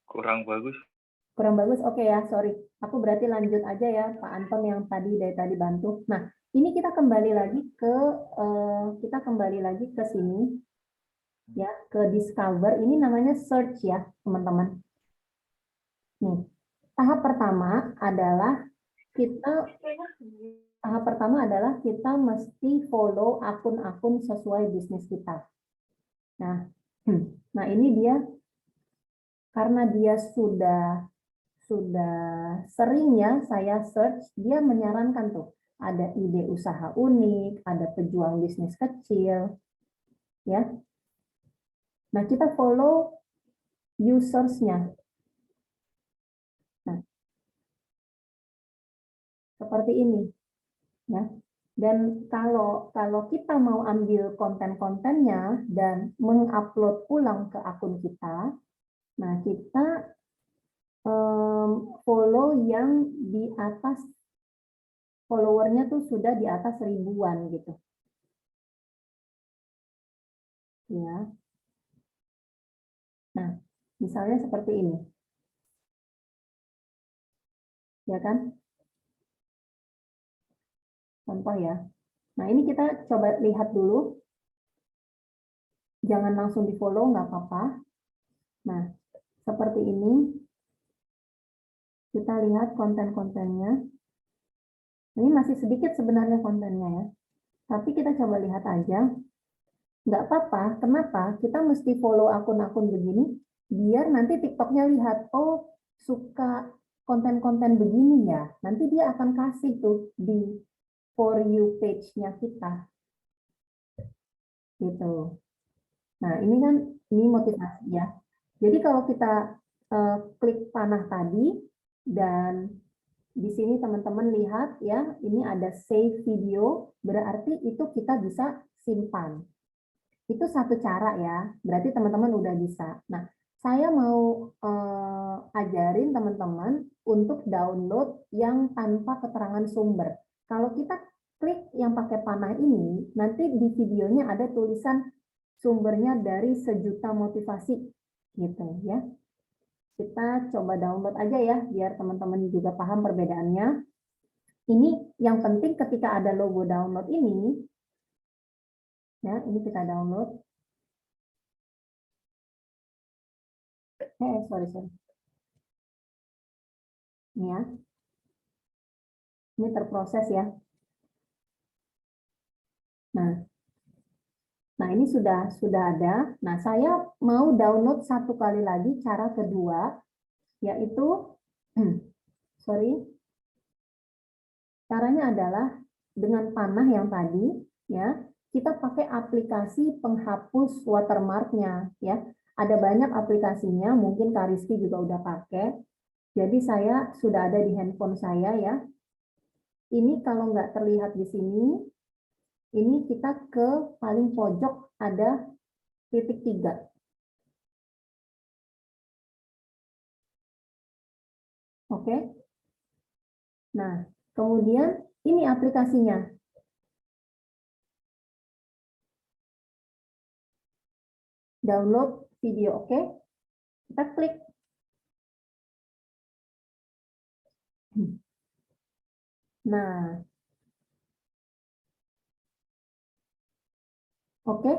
Kurang bagus. Kurang bagus, oke ya, sorry. Aku berarti lanjut aja ya, Pak Anton yang dari tadi bantu. Nah, ini kita kembali lagi ke sini, ya, ke discover. Ini namanya search ya, teman-teman. Nih, tahap pertama adalah kita mesti follow akun-akun sesuai bisnis kita. Nah, ini dia, karena dia sudah sering ya saya search, dia menyarankan tuh ada ide usaha unik, ada pejuang bisnis kecil, ya. Nah, kita follow users-nya. Nah, seperti ini, ya. Dan kalau kita mau ambil konten-kontennya dan mengupload ulang ke akun kita, nah kita follow yang di atas, followernya tuh sudah di atas 1000-an gitu. Ya. Nah, misalnya seperti ini. Ya kan? Contoh ya. Nah, ini kita coba lihat dulu. Jangan langsung di-follow, nggak apa-apa. Nah, seperti ini. Kita lihat konten-kontennya. Ini masih sedikit sebenarnya kontennya ya. Tapi kita coba lihat aja. Nggak apa-apa. Kenapa? Kita mesti follow akun-akun begini, biar nanti TikToknya lihat, oh suka konten-konten begini ya. Nanti dia akan kasih tuh di For You page-nya kita. Gitu. Nah, ini kan motivasi ya. Jadi kalau kita klik panah tadi, dan di sini teman-teman lihat ya, ini ada save video, berarti itu kita bisa simpan. Itu satu cara ya, berarti teman-teman udah bisa. Nah, saya mau ajarin teman-teman untuk download yang tanpa keterangan sumber. Kalau kita klik yang pakai panah ini, nanti di videonya ada tulisan sumbernya dari Sejuta Motivasi, gitu ya. Kita coba download aja ya, biar teman-teman juga paham perbedaannya. Ini yang penting ketika ada logo download ini, ya, ini kita download. Sorry. Ini ya. Ini terproses ya. Nah ini sudah ada. Nah, saya mau download satu kali lagi cara kedua, yaitu caranya adalah dengan panah yang tadi ya, kita pakai aplikasi penghapus watermarknya ya. Ada banyak aplikasinya, mungkin Kak Rizky juga udah pakai. Jadi saya sudah ada di handphone saya ya. Ini kalau nggak terlihat di sini, ini kita ke paling pojok ada titik 3. Oke. Nah, kemudian ini aplikasinya. Download video, oke. Kita klik. Nah, oke.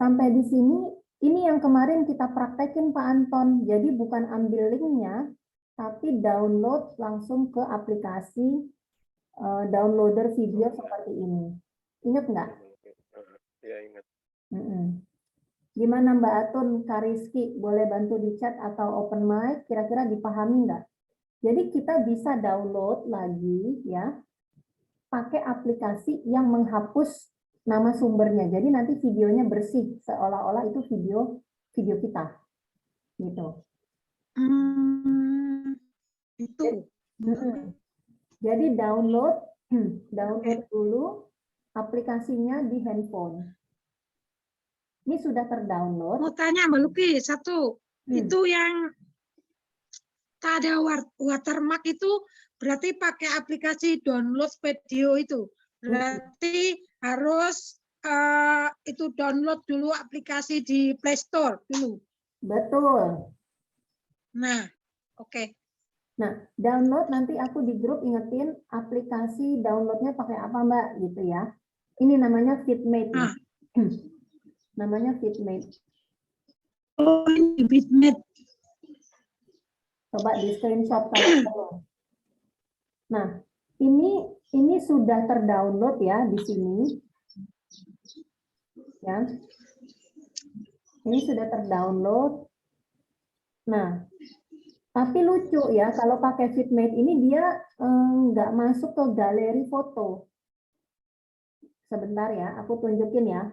Sampai di sini, ini yang kemarin kita praktekin Pak Anton. Jadi bukan ambil linknya, tapi download langsung ke aplikasi downloader video seperti ini. Ingat nggak? Ya, ingat. Gimana Mbak Atun, Kak Rizky, boleh bantu di chat atau open mic, kira-kira dipahami nggak? Jadi kita bisa download lagi ya, pakai aplikasi yang menghapus nama sumbernya. Jadi nanti videonya bersih, seolah-olah itu video kita, gitu. Itu. Jadi download dulu aplikasinya di handphone. Ini sudah terdownload. Mau tanya Mbak Luki satu, itu yang tak ada watermark itu berarti pakai aplikasi download video itu. Berarti harus itu download dulu aplikasi di Play Store dulu. Betul. Nah, oke. Nah, download nanti aku di grup ingetin aplikasi downloadnya pakai apa Mbak gitu ya. Ini namanya Fitmate. Namanya Fitmate. Oh, ini Fitmate. Coba di screenshot kalau. Nah, ini sudah terdownload ya di sini. Ya. Ini sudah terdownload. Nah, tapi lucu ya kalau pakai Fitmate ini dia nggak masuk ke galeri foto. Sebentar ya, aku tunjukin ya.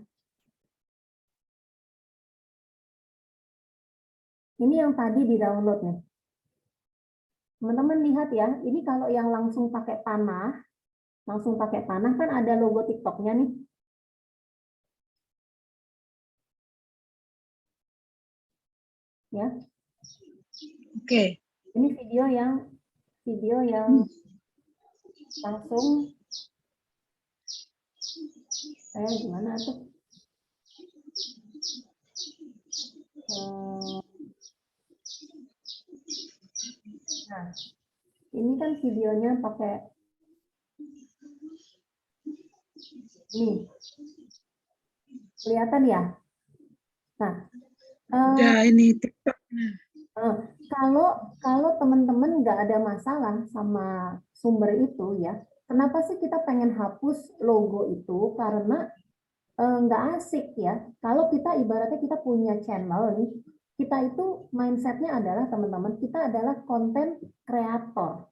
Ini yang tadi di-download nih. Teman-teman lihat ya, ini kalau yang langsung pakai panah kan ada logo TikTok-nya nih. Ya. Oke. Ini video yang langsung gimana tuh? Nah, ini kan videonya pakai ini. Kelihatan ya? Nah, ya ini TikTok. Kalau teman-teman nggak ada masalah sama sumber itu ya, kenapa sih kita pengen hapus logo itu? Karena nggak asik ya. Kalau kita ibaratnya kita punya channel nih, kita itu mindsetnya adalah teman-teman, kita adalah konten kreator,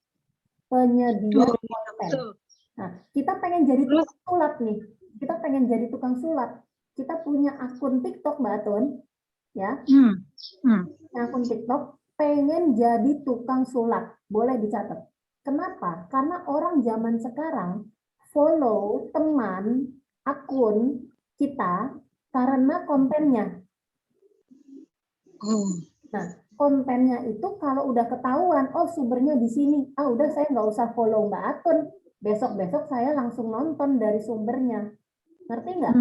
penyedia konten. Nah, kita pengen jadi tukang sulap nih. Kita pengen jadi tukang sulap. Kita punya akun TikTok, Mbak Atun, ya. Akun TikTok pengen jadi tukang sulap, boleh dicatat. Kenapa? Karena orang zaman sekarang follow teman akun kita karena kontennya. Nah, kontennya itu kalau udah ketahuan, oh sumbernya di sini, udah saya nggak usah follow Mbak Atun, besok-besok saya langsung nonton dari sumbernya. Ngerti nggak?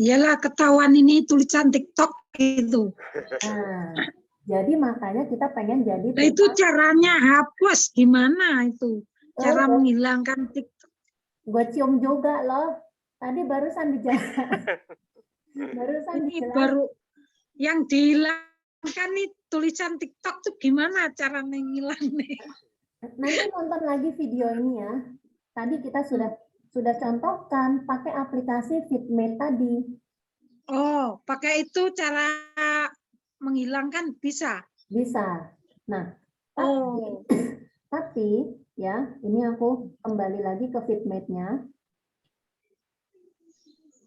Iyalah ketahuan ini tulisan TikTok gitu. Nah, jadi makanya kita pengen jadi Nah, itu caranya hapus gimana itu? Cara menghilangkan TikTok. Gue cium juga loh. Tadi barusan dijelasin. Ini baru yang dihilangkan nih tulisan TikTok tuh gimana cara menghilangnya? Nanti nonton lagi video ini ya. Tadi kita sudah contohkan pakai aplikasi Fitmate tadi. Oh, pakai itu cara menghilangkan bisa? Bisa. Nah, tapi ya, ini aku kembali lagi ke Fitmate-nya.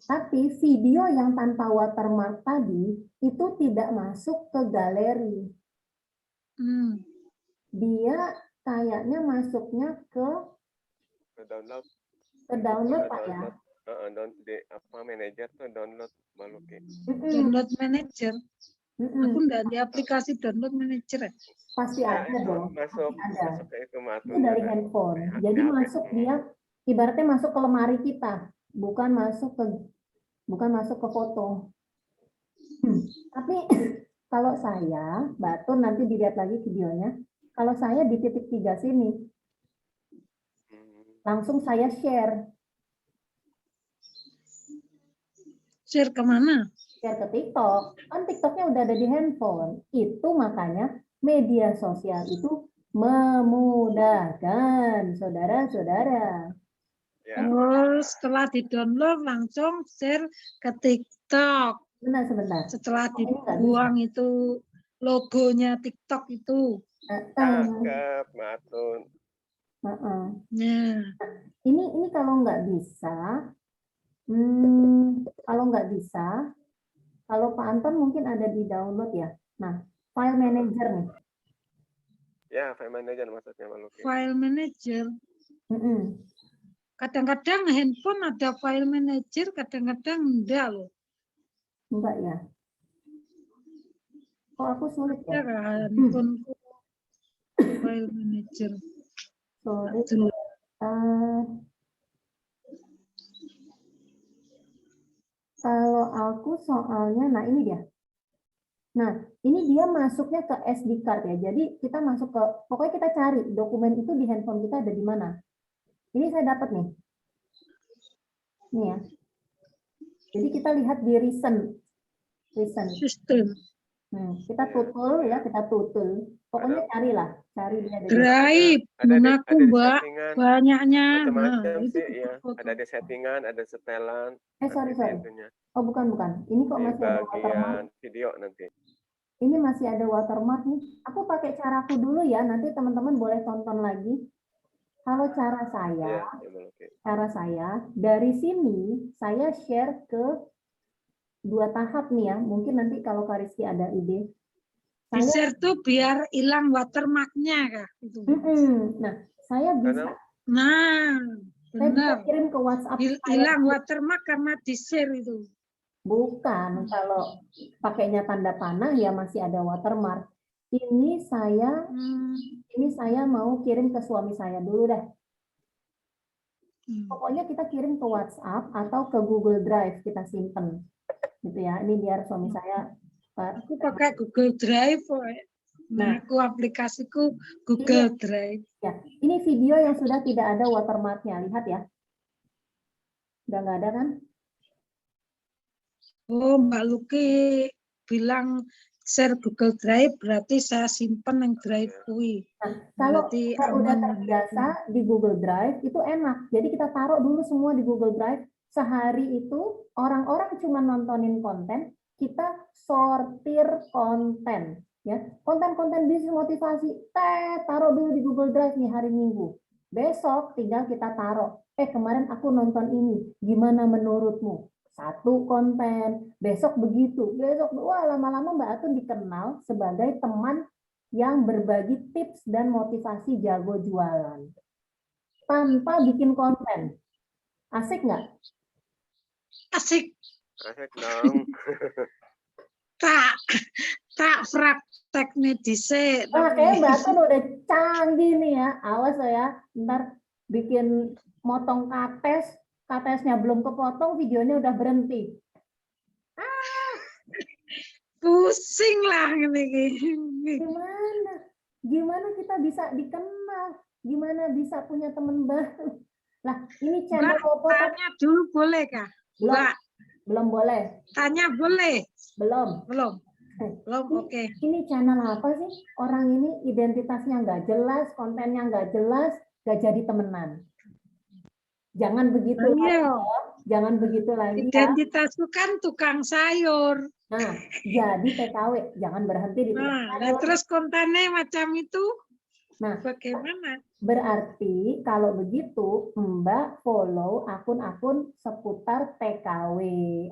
Tapi video yang tanpa watermark tadi itu tidak masuk ke galeri. Dia kayaknya masuknya ke Ke download Pak ya. Di apa manajer tuh download Baluki. Download manager. Mm-mm. Aku enggak di aplikasi download manager. Pasti Ya, ada itu dong. masuk Pasti ada. masuk ke itu Matu. Itu dari handphone. Jadi masuk dia ibaratnya masuk ke lemari kita, bukan masuk ke foto. Tapi kalau saya, Mbak Tun nanti dilihat lagi videonya. Kalau saya di titik 3 sini, langsung saya share Kemana? share ke TikTok. Kan TikToknya udah ada di handphone. Itu makanya media sosial itu memudahkan saudara-saudara. Ya. Oh, setelah di-download langsung share ke TikTok. Sebentar. Setelah Ini nggak dibuang itu logonya TikTok itu. Cakep, Matun. Nah, Ini kalau nggak bisa, kalau Pak Anton mungkin ada di download ya. Nah, file manager nih. Ya, file manager maksudnya Baluki. file manager. Mm-mm. Kadang-kadang handphone ada file manager, kadang-kadang enggak loh. Enggak ya? Kok aku sulit Ada ya? kan handphoneku file manager. Sorry. Aduh. Kalau aku soalnya, nah ini dia. Nah, ini dia masuknya ke SD card ya. Jadi kita masuk ke, pokoknya kita cari dokumen itu di handphone kita ada di mana. Ini saya dapat nih. Ini ya. Jadi kita lihat di recent. Sistem. Kita tutul ya, kita tutul. Pokoknya cari dia ada di Drive, Ada aku di Mbak, settingan, banyaknya. macam-macam Nah, itu sih ya. foto. Ada di settingan, ada setelan. sorry. Nanti di itunya. Oh, bukan. Ini kok Di masih ada watermark? bagian video nanti. Ini masih ada watermark nih. Aku pakai caraku dulu ya, nanti teman-teman boleh tonton lagi. Kalau cara Ya, saya dari sini saya share ke 2 tahap nih ya. Mungkin nanti kalau Kak Rizky ada ide. Di-share tuh biar hilang watermark-nya kah? Itu. Nah, saya bisa Nah, saya bisa benar. kirim ke WhatsApp Hilang watermark karena di-share itu. Bukan, kalau pakainya tanda panah ya masih ada watermark. Ini saya mau kirim ke suami saya dulu deh. Pokoknya kita kirim ke WhatsApp atau ke Google Drive kita simpen. Gitu ya. Ini biar suami saya Aku pakai Google Drive. Nah, aku aplikasiku Google Drive. Ya, ini video yang sudah tidak ada watermarknya. Lihat ya. Udah nggak ada kan? Oh, Mbak Luki bilang share Google Drive, berarti saya simpen yang Drive kui. Nah, kalau Berarti udah aman. terbiasa di Google Drive, itu enak. Jadi kita taruh dulu semua di Google Drive. Sehari itu orang-orang cuma nontonin konten, kita sortir konten. Ya, konten-konten bisnis motivasi, taruh dulu di Google Drive nih hari Minggu. Besok tinggal kita taruh. Kemarin aku nonton ini, gimana menurutmu? 1 konten, besok begitu, wah lama-lama Mbak Atun dikenal sebagai teman yang berbagi tips dan motivasi jago jualan tanpa bikin konten. Asik nggak? Asik. Asik dong. tak praktek medise. Kayaknya Mbak Atun udah canggih nih ya. Awas ya, ntar bikin motong katesnya belum kepotong, videonya udah berhenti. Pusing lah ini. Gimana kita bisa dikenal? Gimana bisa punya teman baru? Lah, ini channel foto. Tanya dulu boleh kah? Belum boleh. Tanya boleh? Belum, oke. Ini channel apa sih? Orang ini identitasnya nggak jelas, kontennya nggak jelas, nggak jadi temenan. Jangan begitu lagi ya. Jangan begitu lagi ya. Identitasku kan tukang sayur. Nah, jadi TKW, jangan berhenti di tukang sayur. Terus kontennya macam itu? Nah, Bagaimana? berarti kalau begitu Mbak follow akun-akun seputar TKW,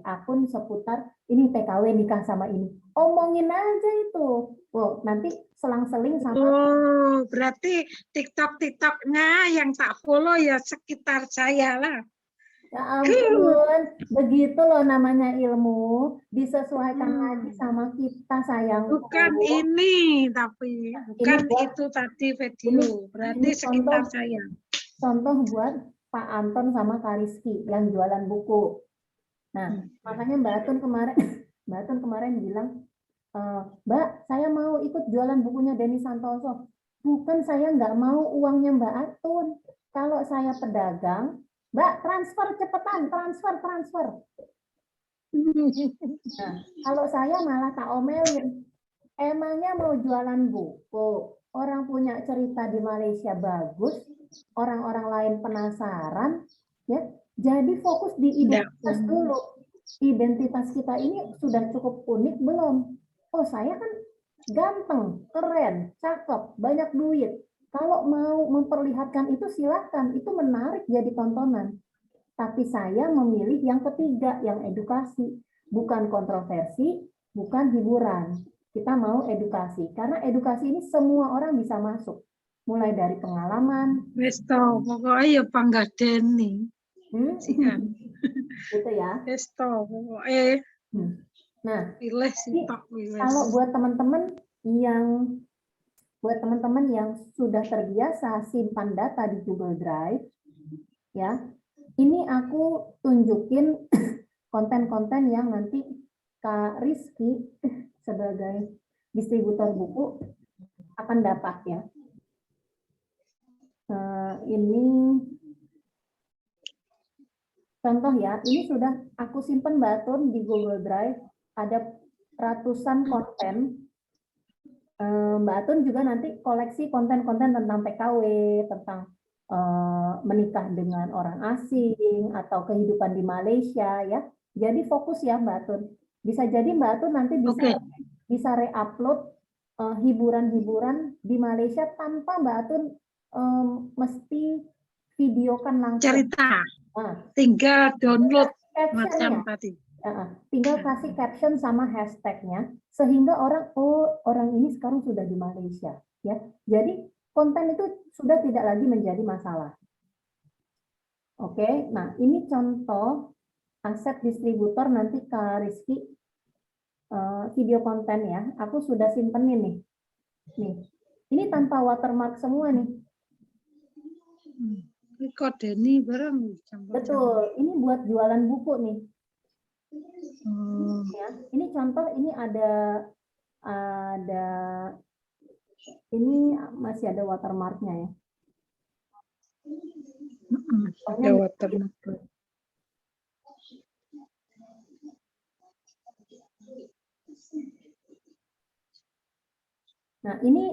akun seputar ini TKW nikah sama ini. Omongin aja itu. Oh, nanti selang-seling sama Oh, berarti TikTok-TikToknya yang tak follow ya sekitar saya lah. ya ampun, begitu loh namanya ilmu, disesuaikan lagi Hmm. sama kita sayangku. Bukan ini, tapi bukan buat- itu tadi video. Berarti ini sekitar contoh saya. contoh buat Pak Anton sama Kak Rizky yang jualan buku. Nah, makanya Mbak Atun kemarin Mbak Atun kemarin bilang, Mbak, saya mau ikut jualan bukunya Denny Santoso. Bukan, saya nggak mau uangnya Mbak Atun. Kalau saya pedagang, Mbak transfer cepetan, transfer. Nah, kalau saya malah tak omelin. Emangnya mau jualan buku, orang punya cerita di Malaysia bagus, orang-orang lain penasaran, ya. Jadi fokus di identitas dulu. Identitas kita ini sudah cukup unik belum? Oh, saya kan ganteng, keren, cakep, banyak duit. Kalau mau memperlihatkan itu silahkan, itu menarik jadi tontonan. Tapi saya memilih yang ketiga, yang edukasi. Bukan kontroversi, bukan hiburan. Kita mau edukasi. Karena edukasi ini semua orang bisa masuk. Mulai dari pengalaman. Wes to, pokoknya ya Pangga Denny. Gitu ya. Wes to, pokoknya Nah, pilih sih tok wis. kalau buat teman-teman yang sudah terbiasa simpan data di Google Drive, ya, ini aku tunjukin konten-konten yang nanti Kak Rizky sebagai distributor buku akan dapat ya. Ini contoh ya, ini sudah aku simpen Mbak Atun di Google Drive, ada ratusan konten. Mbak Atun juga nanti koleksi konten-konten tentang PKW, tentang menikah dengan orang asing atau kehidupan di Malaysia ya. Jadi fokus ya Mbak Atun. Bisa jadi Mbak Atun nanti bisa re-upload hiburan-hiburan di Malaysia tanpa Mbak Atun mesti videokan langsung. Cerita. Tinggal download macam Captionnya. tadi. Tinggal kasih caption sama hashtagnya sehingga orang ini sekarang sudah di Malaysia ya. Jadi konten itu sudah tidak lagi menjadi masalah. Oke, nah ini contoh aset distributor nanti Kak Rizky video konten ya. Aku sudah simpenin nih. Ini tanpa watermark semua nih. Ini kok Denny bareng. Betul, ini buat jualan buku nih. Ya, ini contoh, ini ada ini masih ada watermarknya ya. Ada watermark. Nah ini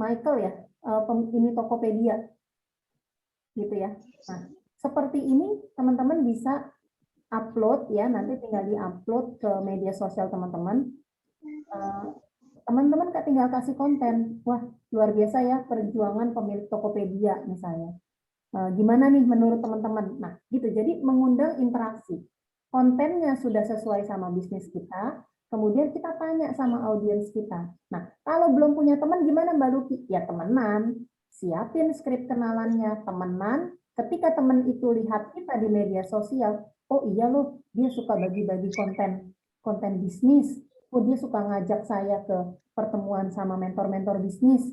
Michael ya, ini Tokopedia, gitu ya. Nah seperti ini teman-teman bisa upload ya, nanti tinggal di-upload ke media sosial teman-teman. Teman-teman tinggal kasih konten, wah luar biasa ya perjuangan pemilik Tokopedia misalnya. Gimana nih menurut teman-teman? Nah gitu, jadi mengundang interaksi. Kontennya sudah sesuai sama bisnis kita, kemudian kita tanya sama audiens kita. Nah kalau belum punya teman gimana Mbak Luki? Ya temenan, siapin skrip kenalannya, temenan. Ketika teman itu lihat kita di media sosial, oh iya loh, dia suka bagi-bagi konten bisnis. Oh dia suka ngajak saya ke pertemuan sama mentor-mentor bisnis.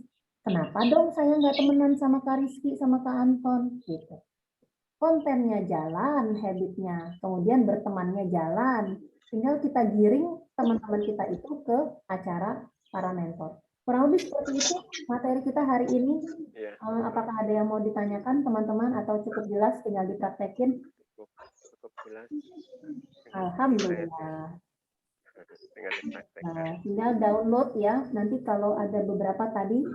Kenapa dong saya nggak temenan sama Kak Rizky, sama Kak Anton? Gitu. Kontennya jalan, habitnya, kemudian bertemannya jalan. Tinggal kita giring teman-teman kita itu ke acara para mentor. Kurang lebih seperti itu materi kita hari ini. Apakah ada yang mau ditanyakan teman-teman atau cukup jelas tinggal dipraktekin? Cukup jelas. Alhamdulillah. Nah, tinggal download ya. Nanti kalau ada beberapa tadi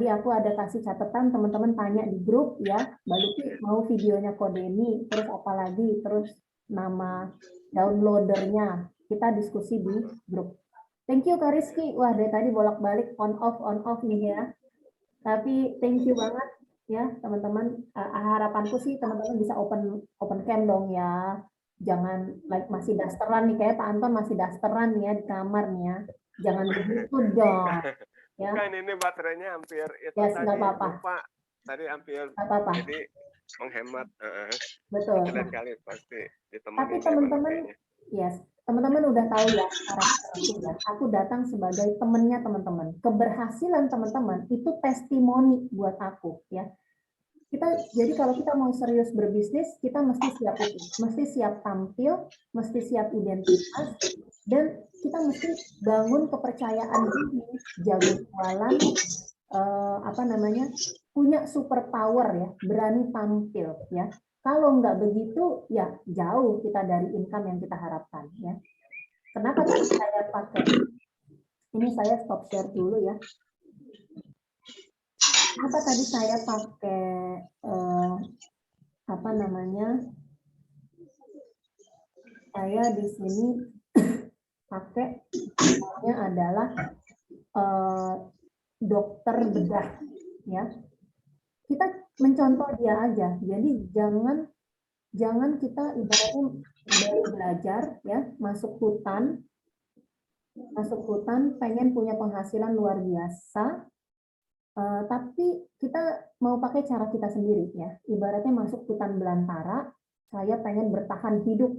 aku ada kasih catatan, teman-teman tanya di grup ya. Mbak Luki mau videonya Kodeni, terus apalagi, terus nama downloadernya. Kita diskusi di grup. Thank you Kak Rizky. Wah dari tadi bolak-balik on off nih ya. Tapi thank you banget ya teman-teman. Harapanku sih teman-teman bisa open cam dong ya. Jangan like masih dasteran nih, kayak Pak Anton masih dasteran nih ya di kamar nih ya. Jangan begitu dong. Ya, Bukan, ini baterainya hampir itu yes, tadi nggak apa-apa. lupa. Tadi hampir Nggak apa-apa. jadi menghemat. Betul. Lain kali pasti Tapi ditemenin ya teman-teman, kayaknya. yes, teman-teman udah tahu ya karakterku ya. Aku datang sebagai temennya teman-teman. Keberhasilan teman-teman itu testimoni buat aku ya. Jadi kalau kita mau serius berbisnis, kita mesti siap itu, mesti siap tampil, mesti siap identitas, dan kita mesti bangun kepercayaan diri, jago jualan, punya super power ya, berani tampil ya. Kalau nggak begitu, ya jauh kita dari income yang kita harapkan ya. Kenapa tadi saya pakai? Ini saya stop share dulu ya. Kenapa tadi saya pakai saya di sini pakai namanya adalah dokter bedah ya. Kita mencontoh dia aja. Jadi jangan kita ibaratnya baru belajar ya, masuk hutan pengen punya penghasilan luar biasa. Tapi kita mau pakai cara kita sendiri ya. Ibaratnya masuk hutan belantara, saya pengen bertahan hidup,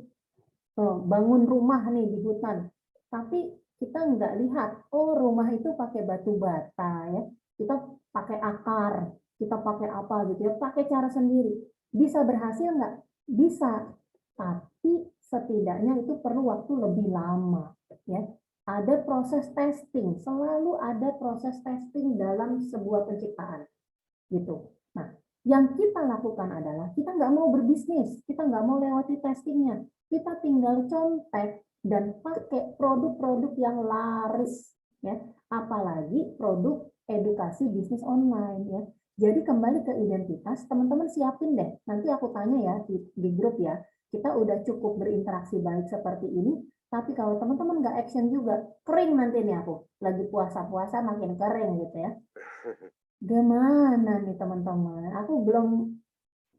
bangun rumah nih di hutan. Tapi kita nggak lihat, oh rumah itu pakai batu bata ya. Kita pakai akar, kita pakai apa gitu ya, pakai cara sendiri. Bisa berhasil nggak? Bisa. Tapi setidaknya itu perlu waktu lebih lama ya. Ada proses testing, selalu ada proses testing dalam sebuah penciptaan, gitu. Nah, yang kita lakukan adalah kita nggak mau berbisnis, kita nggak mau lewati testingnya, kita tinggal contek dan pakai produk-produk yang laris, ya. Apalagi produk edukasi bisnis online, ya. Jadi kembali ke identitas, teman-teman siapin deh. Nanti aku tanya ya di grup ya. Kita udah cukup berinteraksi baik seperti ini. Tapi kalau teman-teman nggak action juga, kering nanti nih aku. Lagi puasa-puasa makin kering gitu ya. Gimana nih teman-teman? Aku belum,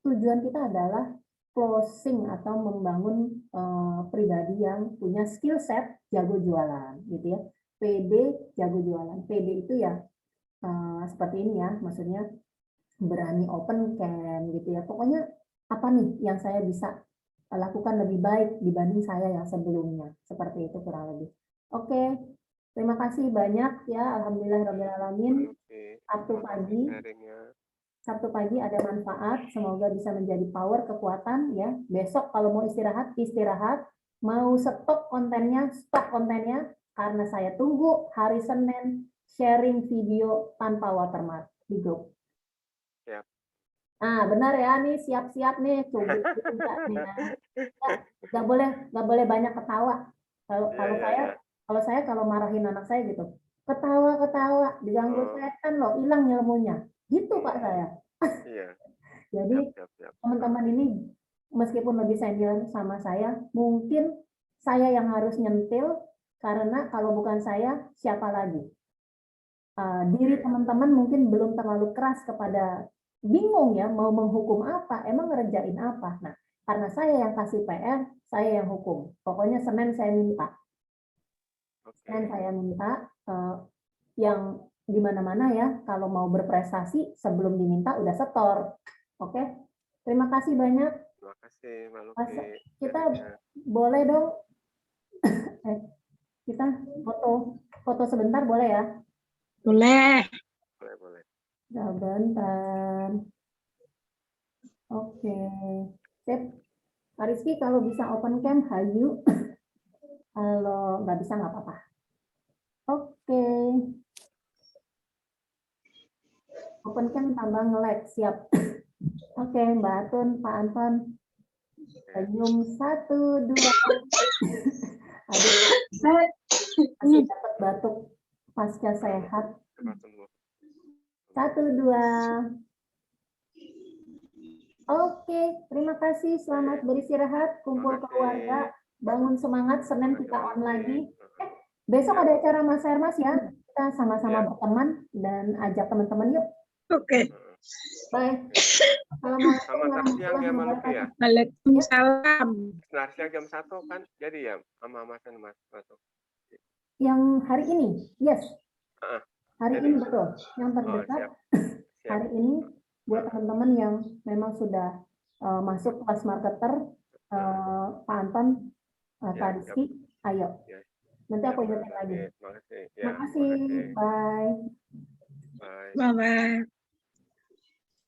tujuan kita adalah closing atau membangun pribadi yang punya skill set jago jualan gitu ya. PD jago jualan. PD itu ya seperti ini ya, maksudnya berani open cam gitu ya. Pokoknya apa nih yang saya bisa lakukan lebih baik dibanding saya yang sebelumnya. Seperti itu kurang lebih. Oke, terima kasih banyak ya. Alhamdulillahirrahmanirrahim. Sabtu pagi ada manfaat. Semoga bisa menjadi power, kekuatan ya. Besok kalau mau istirahat, istirahat. Mau stop kontennya, stop kontennya. Karena saya tunggu hari Senin sharing video tanpa watermark di grup. Ah, benar ya, nih siap-siap nih, coba nggak boleh banyak ketawa. Kalau saya kalau marahin anak saya gitu, ketawa diganggu setan loh, hilang ilmunya, gitu Pak saya. Jadi teman-teman ini meskipun lebih senior sama saya, mungkin saya yang harus nyentil karena kalau bukan saya siapa lagi? Diri teman-teman mungkin belum terlalu keras kepada, bingung ya mau menghukum apa, emang ngerjain apa. Nah, karena saya yang kasih PR, saya yang hukum. Pokoknya Senin saya minta. Senin saya minta yang di mana-mana ya, kalau mau berprestasi sebelum diminta udah setor. Oke. Terima kasih banyak. Terima kasih, Mbak Luki. Kita boleh dong kita foto sebentar boleh ya? Boleh. Boleh. Sebentar. Oke. Sip. Pak Rizky kalau bisa open cam, hayu. Kalau nggak bisa nggak apa-apa. Oke. Open cam tambah nge-lag, siap. Oke, Mbak Atun, Pak Anton. Senyum 1, 2. Aduh, masih dapat batuk pasca sehat. 1, 2. Oke, terima kasih. Selamat beristirahat, kumpul keluarga, bangun semangat. Senin kita on lagi. Besok ada acara Mas Hermas ya. Kita sama-sama berteman dan ajak teman-teman yuk. Oke. Baik. Assalamualaikum Sama tadi siang ya Mbak Luki ya. Waalaikumsalam. Nah, siang jam 1 kan jadi ya sama Mas masuk. Yang hari ini, yes. Heeh. Hari Jadi- ini betul. Yang terdekat siap. Siap. hari ini buat teman-teman yang memang sudah masuk kelas marketer, Pak Anton, Ya, Kak Rizky, ayo. Ya. Nanti aku ingetin lagi. Terima kasih. Ya, Terima kasih. Bye. Bye. Bye-bye.